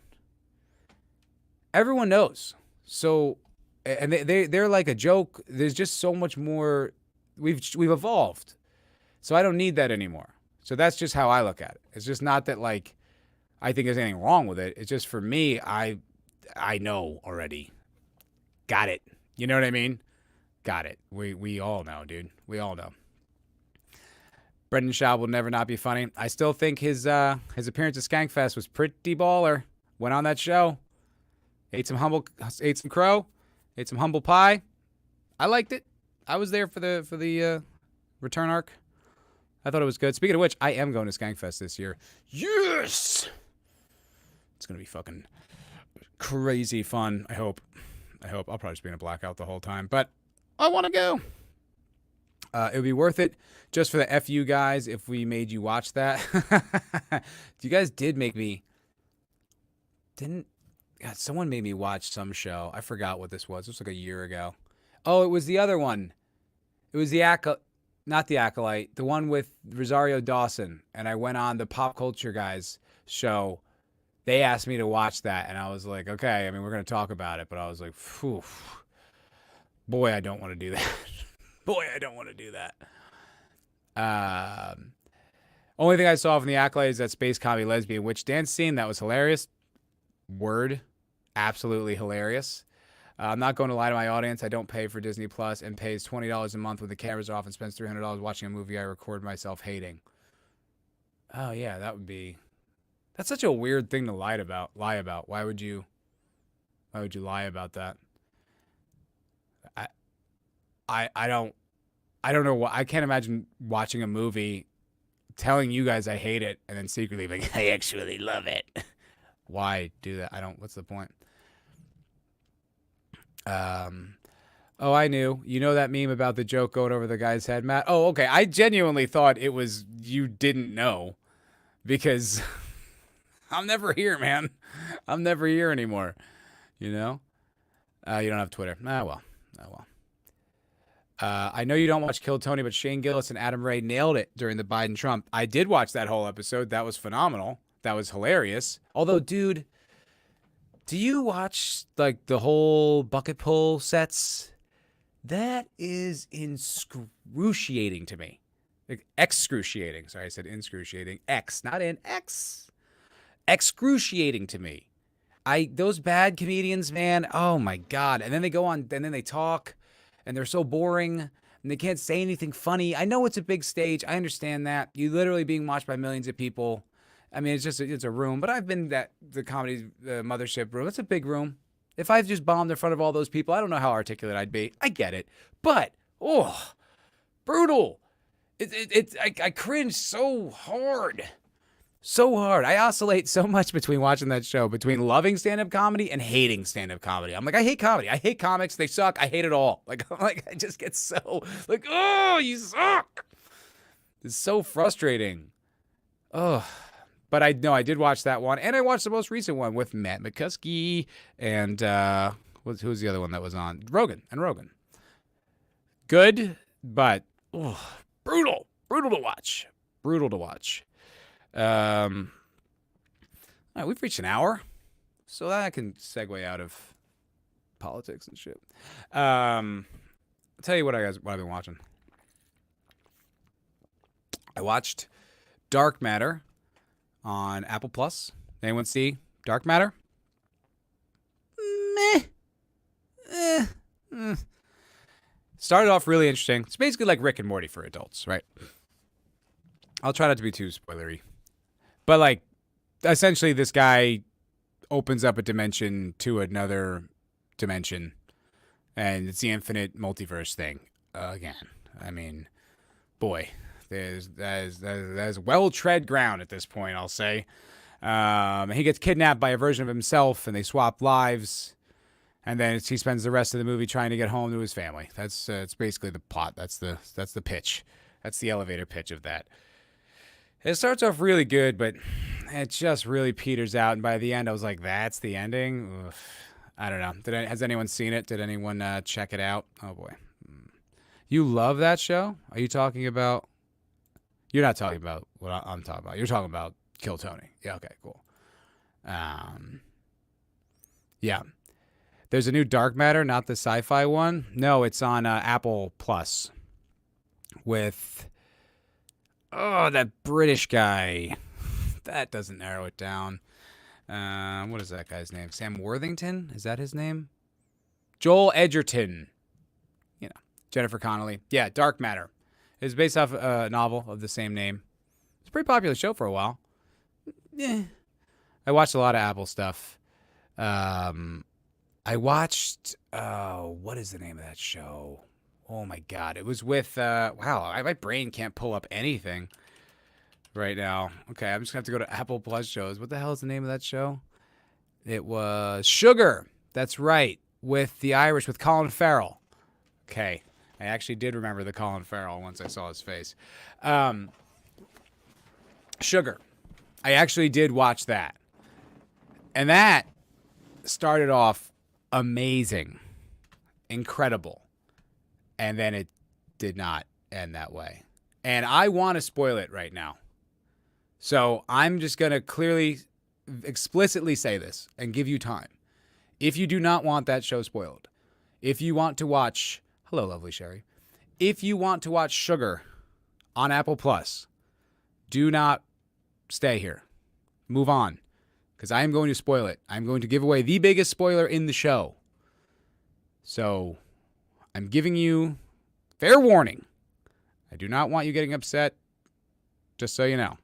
Everyone knows. So, and they're like a joke. There's just so much more. We've evolved. So I don't need that anymore. So that's just how I look at it. It's just not that like I think there's anything wrong with it. It's just for me, I know already. Got it. You know what I mean? Got it. We all know, dude. We all know. Brendan Schaub will never not be funny. I still think his appearance at Skankfest was pretty baller. Went on that show. Ate some crow. Ate some humble pie. I liked it. I was there for the return arc. I thought it was good. Speaking of which, I am going to Skankfest this year. Yes! It's going to be fucking crazy fun, I hope. I'll probably just be in a blackout the whole time, but I want to go. It would be worth it just for the FU guys if we made you watch that. You guys did make me... someone made me watch some show. I forgot what this was. It was like a year ago. Oh, it was the other one. It was not the Acolyte, the one with Rosario Dawson. And I went on the Pop Culture Guys show. They asked me to watch that, and I was like, okay, I mean, we're going to talk about it. But I was like, phew. Boy, I don't want to do that. Boy, I don't want to do that. Only thing I saw from the Acolyte is that Space Comedy Lesbian Witch Dance scene. That was hilarious. Word. Absolutely hilarious. I'm not going to lie to my audience. I don't pay for Disney Plus and pays $20 a month when the cameras are off and spends $300 watching a movie I record myself hating. Oh, yeah, that would be... That's such a weird thing to lie about. Why would you lie about that? I don't know why. I can't imagine watching a movie, telling you guys I hate it, and then secretly being like, I actually love it. Why do that? What's the point? Oh, I knew. You know that meme about the joke going over the guy's head, Matt? Oh, okay. I genuinely thought it was you didn't know because I'm never here, man. I'm never here anymore. You know? You don't have Twitter. Oh, well. I know you don't watch Kill Tony, but Shane Gillis and Adam Ray nailed it during the Biden-Trump. I did watch that whole episode. That was phenomenal. That was hilarious. Although, dude, do you watch, like, the whole bucket pull sets? That is excruciating to me. Like, excruciating. Sorry, I said excruciating. X, not in. X. Excruciating to me. Those bad comedians, man, oh my God. And then they go on, and then they talk, and they're so boring, and they can't say anything funny. I know it's a big stage. I understand that. You're literally being watched by millions of people. I mean, it's a room, but I've been the comedy mothership room. It's a big room. If I just bombed in front of all those people, I don't know how articulate I'd be. I get it. But, brutal. I cringe so hard. So hard. I oscillate so much between watching that show, between loving stand-up comedy and hating stand-up comedy. I'm like, I hate comedy. I hate comics. They suck. I hate it all. Like, I just get so like, oh, you suck. It's so frustrating. Oh, but I know I did watch that one, and I watched the most recent one with Matt McCuskey and who was the other one that was on? Rogan. Good, but brutal to watch. All right, we've reached an hour, so that I can segue out of politics and shit. I'll tell you what I've been watching. I watched Dark Matter on Apple Plus. Anyone see Dark Matter? Meh. Started off really interesting. It's basically like Rick and Morty for adults, right? I'll try not to be too spoilery. But, like, essentially this guy opens up a dimension to another dimension. And it's the infinite multiverse thing again. I mean, boy, that is well-tread ground at this point, I'll say. He gets kidnapped by a version of himself, and they swap lives. And then he spends the rest of the movie trying to get home to his family. That's it's basically the plot. That's the pitch. That's the elevator pitch of that. It starts off really good, but it just really peters out. And by the end, I was like, that's the ending? Oof. I don't know. Has anyone seen it? Did anyone check it out? Oh, boy. You love that show? Are you talking about... You're not talking about what I'm talking about. You're talking about Kill Tony. Yeah, okay, cool. Yeah. There's a new Dark Matter, not the sci-fi one. No, it's on Apple Plus with, that British guy. That doesn't narrow it down. What is that guy's name? Sam Worthington? Is that his name? Joel Edgerton. You know, Jennifer Connelly. Yeah, Dark Matter. It's based off a novel of the same name. It's a pretty popular show for a while. Yeah. I watched a lot of Apple stuff. I watched, what is the name of that show? Oh my God. It was with, my brain can't pull up anything right now. Okay, I'm just going to have to go to Apple Plus shows. What the hell is the name of that show? It was Sugar. That's right. With the Irish, with Colin Farrell. Okay. I actually did remember the Colin Farrell once I saw his face. Sugar. I actually did watch that. And that started off amazing, incredible, and then it did not end that way. And I want to spoil it right now. So I'm just going to clearly, explicitly say this and give you time. If you do not want that show spoiled, if you want to watch, hello, lovely Sherry. If you want to watch Sugar on Apple Plus, do not stay here. Move on. Because I am going to spoil it. I'm going to give away the biggest spoiler in the show. So, I'm giving you fair warning. I do not want you getting upset, just so you know.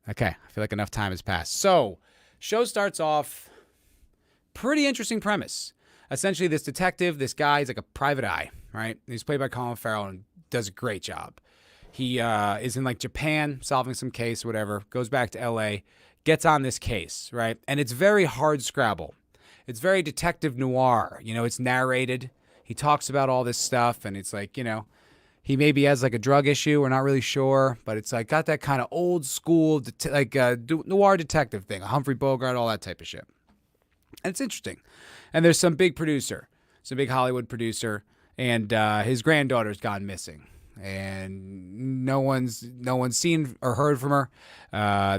Okay, I feel like enough time has passed. So, show starts off, pretty interesting premise. Essentially, this detective, this guy, he's like a private eye, right? He's played by Colin Farrell and does a great job. He is in like Japan, solving some case, whatever, goes back to L.A., gets on this case, right? And it's very hard scrabble. It's very detective noir. You know, it's narrated. He talks about all this stuff, and it's like, you know, he maybe has like a drug issue. We're not really sure, but it's like got that kind of old school, noir detective thing, a Humphrey Bogart, all that type of shit. And it's interesting. And there's some big producer, some big Hollywood producer, and his granddaughter's gone missing. And no one's seen or heard from her.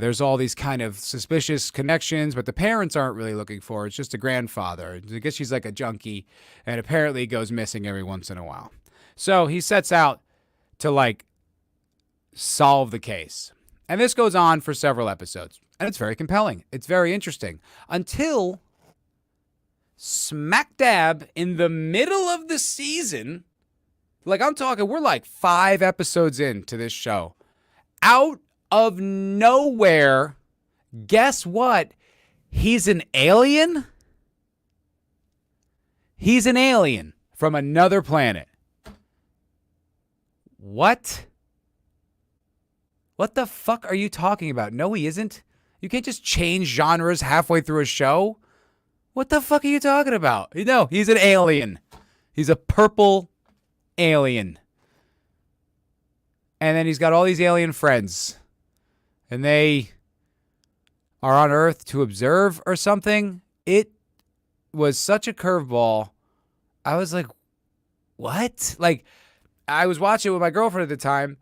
There's all these kind of suspicious connections, but the parents aren't really looking for her. It's just a grandfather. I guess she's like a junkie, and apparently goes missing every once in a while. So he sets out to like solve the case. And this goes on for several episodes. And it's very compelling. It's very interesting. Until smack dab in the middle of the season, like I'm talking, we're like 5 episodes into this show. Out of nowhere, guess what? He's an alien? He's an alien from another planet. What? What the fuck are you talking about? No, he isn't. You can't just change genres halfway through a show. What the fuck are you talking about? No, he's an alien. He's a purple alien. And then he's got all these alien friends. And they are on Earth to observe or something. It was such a curveball. I was like, what? Like, I was watching it with my girlfriend at the time.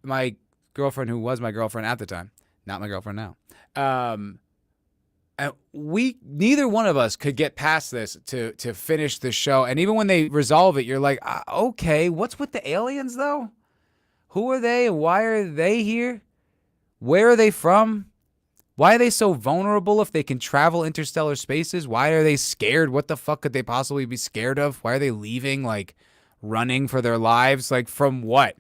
My girlfriend who was my girlfriend at the time. Not my girlfriend now. And neither one of us could get past this to finish the show. And even when they resolve it, you're like, okay, what's with the aliens though? Who are they? Why are they here? Where are they from? Why are they so vulnerable if they can travel interstellar spaces? Why are they scared? What the fuck could they possibly be scared of? Why are they leaving, like running for their lives? Like from what?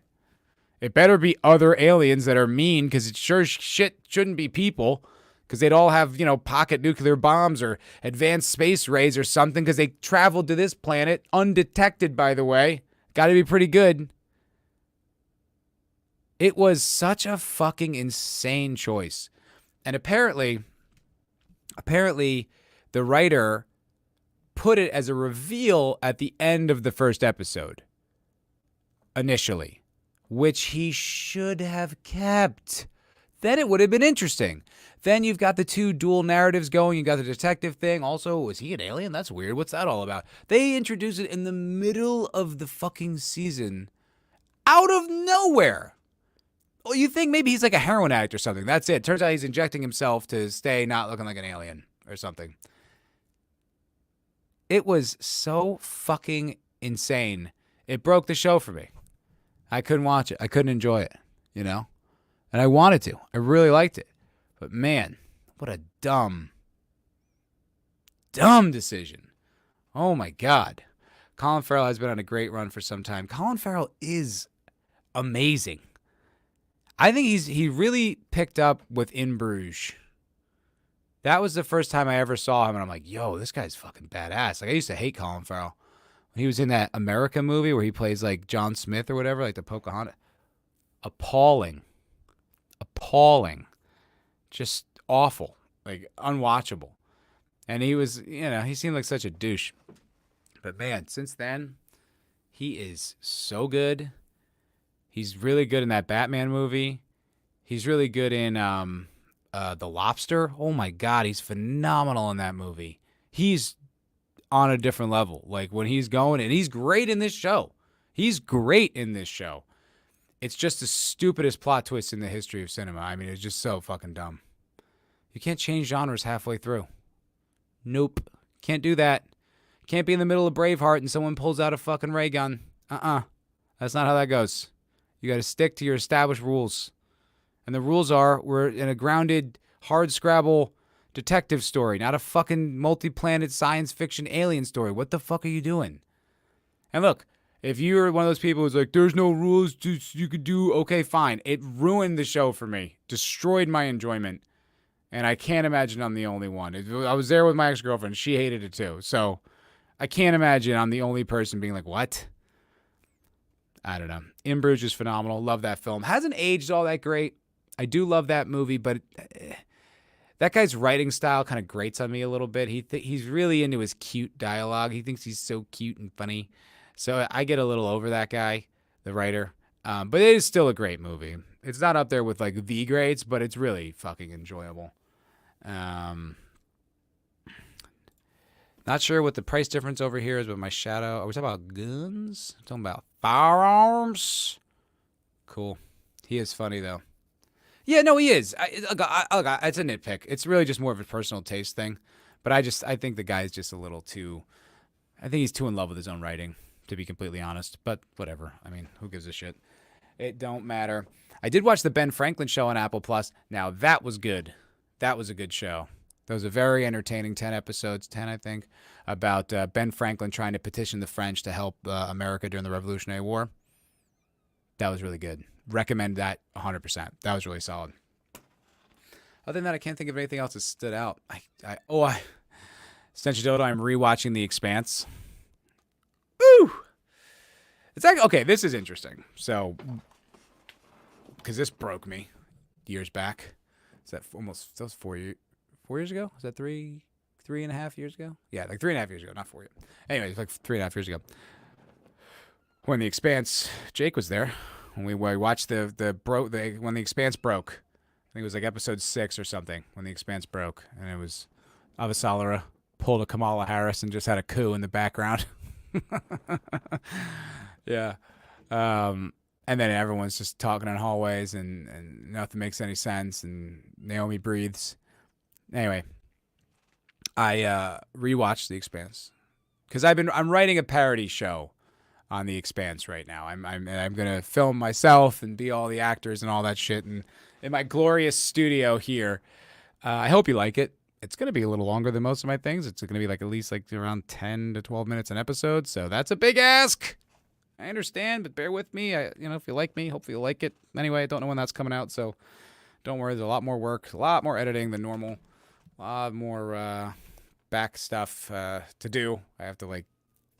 It better be other aliens that are mean, because it sure shit shouldn't be people, because they'd all have, pocket nuclear bombs or advanced space rays or something, because they traveled to this planet undetected, by the way. Got to be pretty good. It was such a fucking insane choice. And apparently the writer put it as a reveal at the end of the first episode, initially, which he should have kept. Then it would have been interesting. Then you've got the two dual narratives going. You got the detective thing. Also, was he an alien? That's weird. What's that all about? They introduced it in the middle of the fucking season, out of nowhere. Well, you think maybe he's like a heroin addict or something. That's it. Turns out he's injecting himself to stay not looking like an alien or something. It was so fucking insane. It broke the show for me. I couldn't watch it. I couldn't enjoy it, And I wanted to. I really liked it. But man, what a dumb decision. Oh my God. Colin Farrell has been on a great run for some time. Colin Farrell is amazing. I think he really picked up with In Bruges. That was the first time I ever saw him, and I'm like, yo, this guy's fucking badass. Like, I used to hate Colin Farrell. When he was in that America movie where he plays like John Smith or whatever, like the Pocahontas. Appalling. Just awful. Like, unwatchable. And he was, he seemed like such a douche. But man, since then, he is so good. He's really good in that Batman movie. He's really good in The Lobster. Oh my God, he's phenomenal in that movie. He's on a different level. Like when he's going, and he's great in this show. It's just the stupidest plot twist in the history of cinema. I mean, it's just so fucking dumb. You can't change genres halfway through. Nope. Can't do that. Can't be in the middle of Braveheart and someone pulls out a fucking ray gun. That's not how that goes. You got to stick to your established rules. And the rules are, we're in a grounded, hard-scrabble detective story, not a fucking multi-planet science fiction alien story. What the fuck are you doing? And look, if you're one of those people who's like, there's no rules, you could do, okay, fine. It ruined the show for me. Destroyed my enjoyment. And I can't imagine I'm the only one. I was there with my ex-girlfriend. She hated it too. So I can't imagine I'm the only person being like, what? I don't know. In Bruges is phenomenal. Love that film. Hasn't aged all that great. I do love that movie, but that guy's writing style kind of grates on me a little bit. He's really into his cute dialogue. He thinks he's so cute and funny. So I get a little over that guy, the writer. But it is still a great movie. It's not up there with like the greats, but it's really fucking enjoyable. Not sure what the price difference over here is, but my shadow. Are we talking about guns? I'm talking about firearms. Cool. He is funny though. Yeah, no, he is. It's a nitpick. It's really just more of a personal taste thing. But I think the guy's just a little too. I think he's too in love with his own writing, to be completely honest. But whatever. I mean, who gives a shit? It don't matter. I did watch the Ben Franklin show on Apple Plus. Now that was good. That was a good show. That was a very entertaining 10 episodes, 10 I think, about Ben Franklin trying to petition the French to help America during the Revolutionary War. That was really good. Recommend that 100%. That was really solid. Other than that, I can't think of anything else that stood out. Stenchidodo, I'm rewatching The Expanse. Ooh! It's like, okay, this is interesting. So, because this broke me years back. Is that that was 4 years ago? Was that 3.5 years ago? Yeah, like 3.5 years ago, not 4 years. Anyways, like 3.5 years ago. When The Expanse, Jake was there. When we watched when The Expanse broke. I think it was like episode 6 or something when The Expanse broke. And it was Avasarala pulled a Kamala Harris and just had a coup in the background. Yeah. And then everyone's just talking in hallways and nothing makes any sense. And Naomi breathes. Anyway, I rewatched The Expanse because I'm writing a parody show on The Expanse right now. I'm gonna film myself and be all the actors and all that shit and in my glorious studio here. I hope you like it. It's gonna be a little longer than most of my things. It's gonna be like at least like around 10 to 12 minutes an episode. So that's a big ask. I understand, but bear with me. If you like me, hopefully you'll like it. Anyway, I don't know when that's coming out, so don't worry. There's a lot more work, a lot more editing than normal, a lot more back stuff to do. I have to like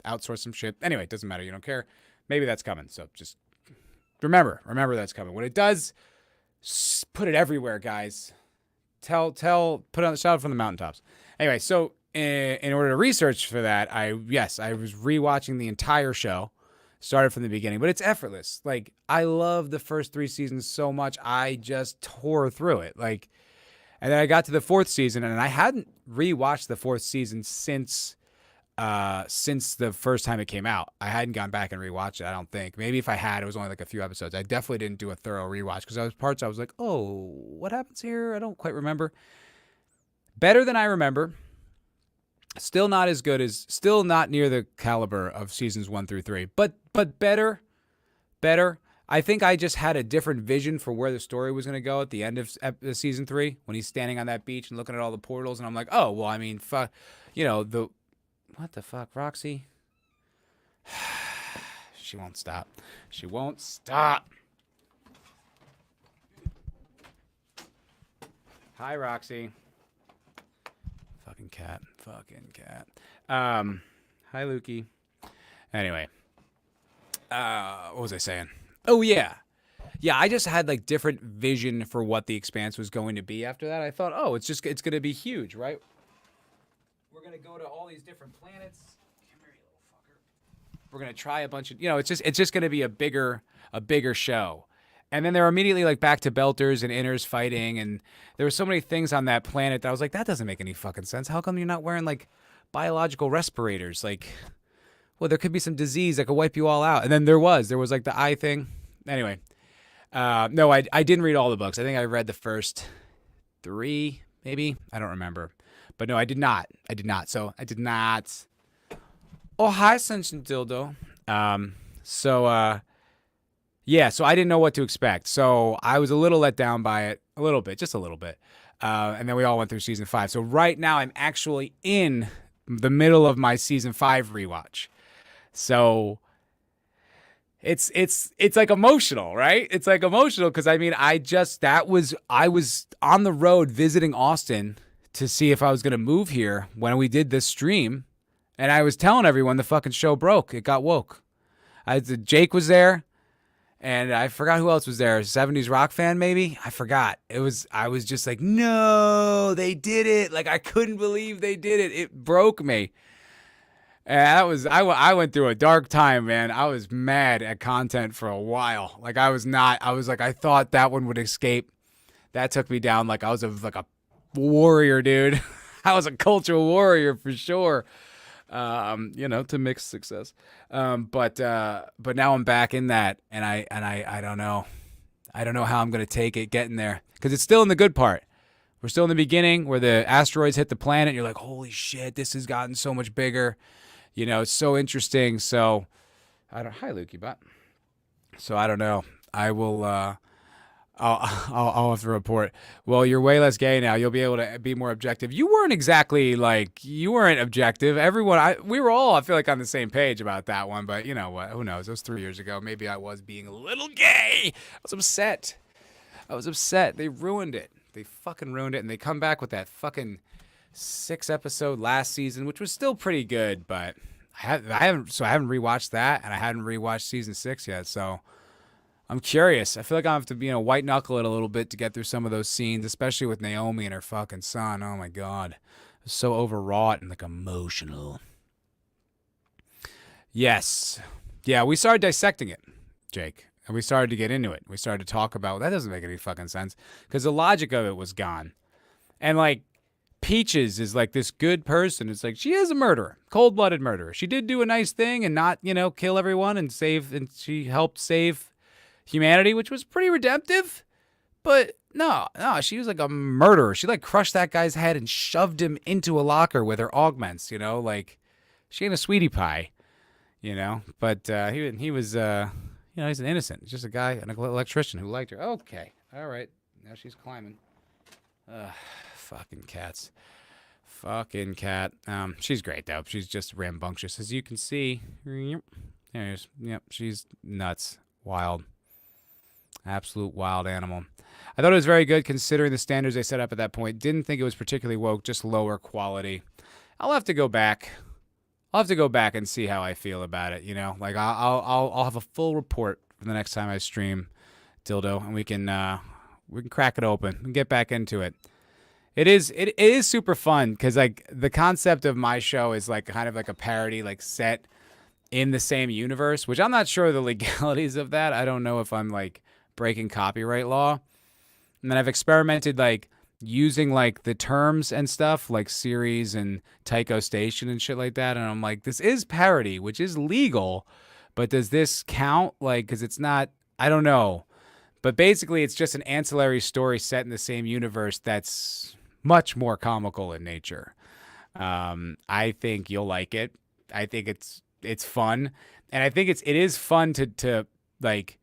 outsource some shit. Anyway, it doesn't matter. You don't care. Maybe that's coming. So just remember that's coming. When it does, put it everywhere, guys. Put it on the shout from the mountaintops. Anyway, so in order to research for that, I was rewatching the entire show. Started from the beginning, but it's effortless. Like, I love the first 3 seasons so much. I just tore through it. Like, and then I got to the 4th season, and I hadn't rewatched the 4th season since the first time it came out. I hadn't gone back and rewatched it, I don't think. Maybe if I had, it was only like a few episodes. I definitely didn't do a thorough rewatch because there was parts I was like, oh, what happens here? I don't quite remember. Better than I remember. Still not as good as, still not near the caliber of seasons 1 through 3, but better. I think I just had a different vision for where the story was going to go at the end of season 3 when he's standing on that beach and looking at all the portals, and I'm like, oh, well, I mean, what the fuck, Roxy? She won't stop. She won't stop. Hi, Roxy. Fucking cat. Hi, Lukey. Anyway, what was I saying? Oh, yeah. Yeah, I just had like different vision for what The Expanse was going to be after that. I thought, oh, it's going to be huge, right? We're going to go to all these different planets. Come here, you little fucker. We're going to try a bunch of, it's just going to be a bigger show. And then they're immediately like back to Belters and Inners fighting, and there were so many things on that planet that I was like, that doesn't make any fucking sense. How come you're not wearing like biological respirators? Like, well, there could be some disease that could wipe you all out. And then there was like the eye thing. Anyway, no, I didn't read all the books. I think I read the first 3, maybe. I don't remember. But no, I did not. So I did not. Oh, hi, Sunshine Dildo. Yeah, so I didn't know what to expect. So I was a little let down by it, just a little bit. And then we all went through season 5. So right now I'm actually in the middle of my season 5 rewatch. So it's like emotional, right? It's like emotional because I mean, I was on the road visiting Austin to see if I was going to move here when we did this stream. And I was telling everyone the fucking show broke. It got woke. Jake was there. And I forgot who else was there. 70s rock fan, maybe? I forgot. I was just like, no, they did it. Like, I couldn't believe they did it. It broke me. And I went through a dark time, man. I was mad at content for a while. Like, I thought that one would escape. That took me down. Like, I was a warrior, dude. I was a cultural warrior for sure. To mixed success. But now I'm back in that, and I don't know. I don't know how I'm gonna take it getting there because it's still in the good part. We're still in the beginning where the asteroids hit the planet. And you're like, holy shit, this has gotten so much bigger. It's so interesting. So hi, Lukey Bot. So I don't know. I will. I'll have to report. Well, you're way less gay now. You'll be able to be more objective. You weren't objective. We were all, I feel like, on the same page about that one. But you know what? Who knows? It was 3 years ago. Maybe I was being a little gay. I was upset. They ruined it. They fucking ruined it. And they come back with that fucking 6 episode last season, which was still pretty good. But I haven't rewatched that, and I hadn't rewatched season 6 yet. So I'm curious. I feel like I have to, white knuckle it a little bit to get through some of those scenes, especially with Naomi and her fucking son. Oh my God. So overwrought and like emotional. Yes. Yeah, we started dissecting it, Jake. And we started to get into it. We started to talk about, that doesn't make any fucking sense. Because the logic of it was gone. And like, Peaches is like this good person. It's like, she is a murderer. Cold-blooded murderer. She did do a nice thing and not, kill everyone and she helped save humanity, which was pretty redemptive. But no, she was like a murderer. She like crushed that guy's head and shoved him into a locker with her augments, like she ain't a sweetie pie, But he was, he's an innocent. He's just a guy, an electrician who liked her. Okay, all right, now she's climbing. Fucking cats. Fucking cat. She's great though. She's just rambunctious, as you can see. There's, she's nuts, wild. Absolute wild animal. I thought it was very good considering the standards they set up at that point. Didn't think it was particularly woke, just lower quality. I'll have to go back. And see how I feel about it. Like I'll have a full report for the next time I stream Dildo, and we can crack it open and get back into it. It is super fun because like the concept of my show is like kind of like a parody, like set in the same universe, which I'm not sure the legalities of that. I don't know if I'm like breaking copyright law. And then I've experimented like using like the terms and stuff like series and Tycho Station and shit like that. And I'm like, this is parody, which is legal, but does this count? Like, cause it's not, I don't know. But basically it's just an ancillary story set in the same universe that's much more comical in nature. I think you'll like it. I think it's fun. And I think it is fun to like,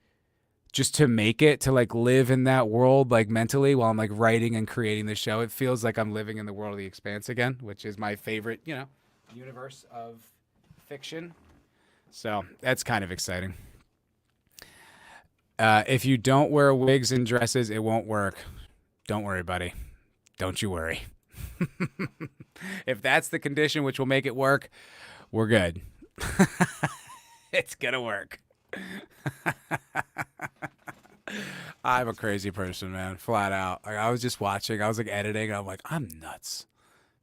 just to make it, to like live in that world, like mentally while I'm like writing and creating the show. It feels like I'm living in the world of The Expanse again, which is my favorite, universe of fiction. So that's kind of exciting. If you don't wear wigs and dresses, it won't work. Don't worry, buddy. Don't you worry. If that's the condition which will make it work, we're good. It's gonna work. I'm a crazy person, man. Flat out. Like, I was just watching. I was like editing. And I'm like, I'm nuts.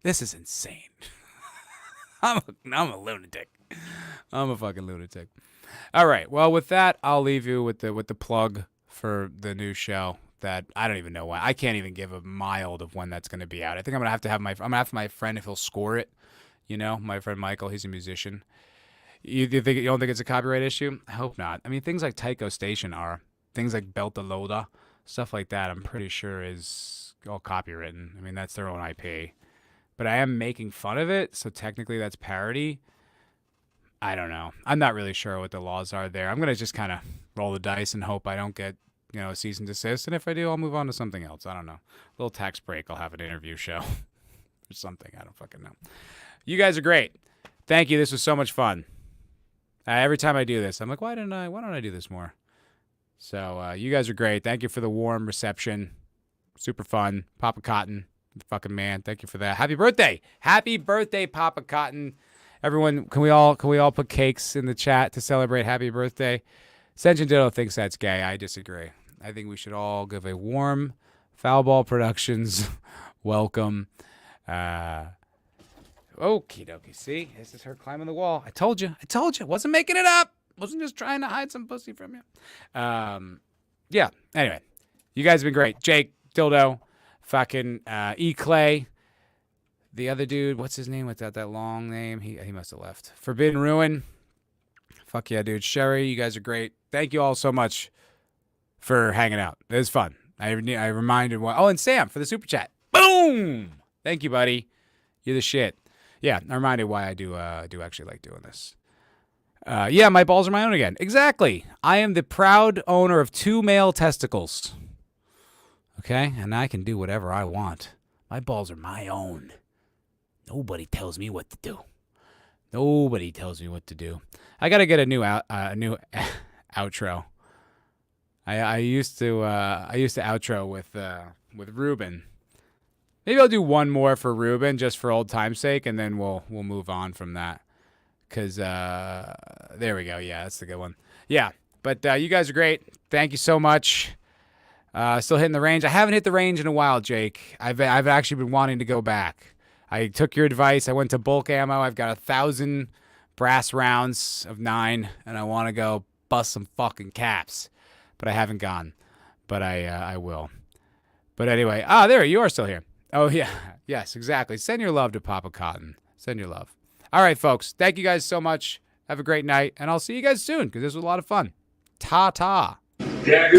This is insane. I'm a lunatic. I'm a fucking lunatic. All right. Well, with that, I'll leave you with the plug for the new show that I don't even know when. I can't even give a mild of when that's going to be out. I think I'm gonna have my friend if he'll score it. My friend Michael. He's a musician. You don't think it's a copyright issue? I hope not. I mean, things like Tycho Station are. Things like Belta Loda, stuff like that, I'm pretty sure is all copywritten. I mean, that's their own IP. But I am making fun of it, so technically that's parody. I don't know. I'm not really sure what the laws are there. I'm going to just kind of roll the dice and hope I don't get, a cease and desist. And if I do, I'll move on to something else. I don't know. A little tax break. I'll have an interview show or something. I don't fucking know. You guys are great. Thank you. This was so much fun. Every time I do this, I'm like, why don't I do this more? So you guys are great. Thank you for the warm reception. Super fun. Papa Cotton, fucking man. Thank you for that. Happy birthday. Happy birthday, Papa Cotton. Everyone, can we all put cakes in the chat to celebrate happy birthday? Senjin Ditto thinks that's gay. I disagree. I think we should all give a warm Foulball Productions welcome. Okie dokie. See? This is her climbing the wall. I told you. Wasn't making it up. Wasn't just trying to hide some pussy from you. Yeah. Anyway, you guys have been great. Jake, Dildo, fucking E. Clay, the other dude. What's his name? Without that long name, he must have left. Forbidden Ruin. Fuck yeah, dude. Sherry, you guys are great. Thank you all so much for hanging out. It was fun. I reminded one. Oh, and Sam for the super chat. Boom. Thank you, buddy. You're the shit. Yeah, I reminded why I do actually like doing this. Yeah, my balls are my own again. Exactly. I am the proud owner of 2 male testicles. Okay? And I can do whatever I want. My balls are my own. Nobody tells me what to do. I got to get a new outro. I used to outro with Ruben. Maybe I'll do one more for Ruben just for old time's sake, and then we'll move on from that. Because, there we go. Yeah, that's the good one. Yeah. But you guys are great. Thank you so much. Still hitting the range. I haven't hit the range in a while, Jake. I've actually been wanting to go back. I took your advice. I went to bulk ammo. I've got 1,000 brass rounds of 9, and I want to go bust some fucking caps. But I haven't gone. But I will. But anyway, there you are still here. Oh, yeah. Yes, exactly. Send your love to Papa Cotton. Send your love. All right, folks. Thank you guys so much. Have a great night, and I'll see you guys soon because this was a lot of fun. Ta-ta. Yeah,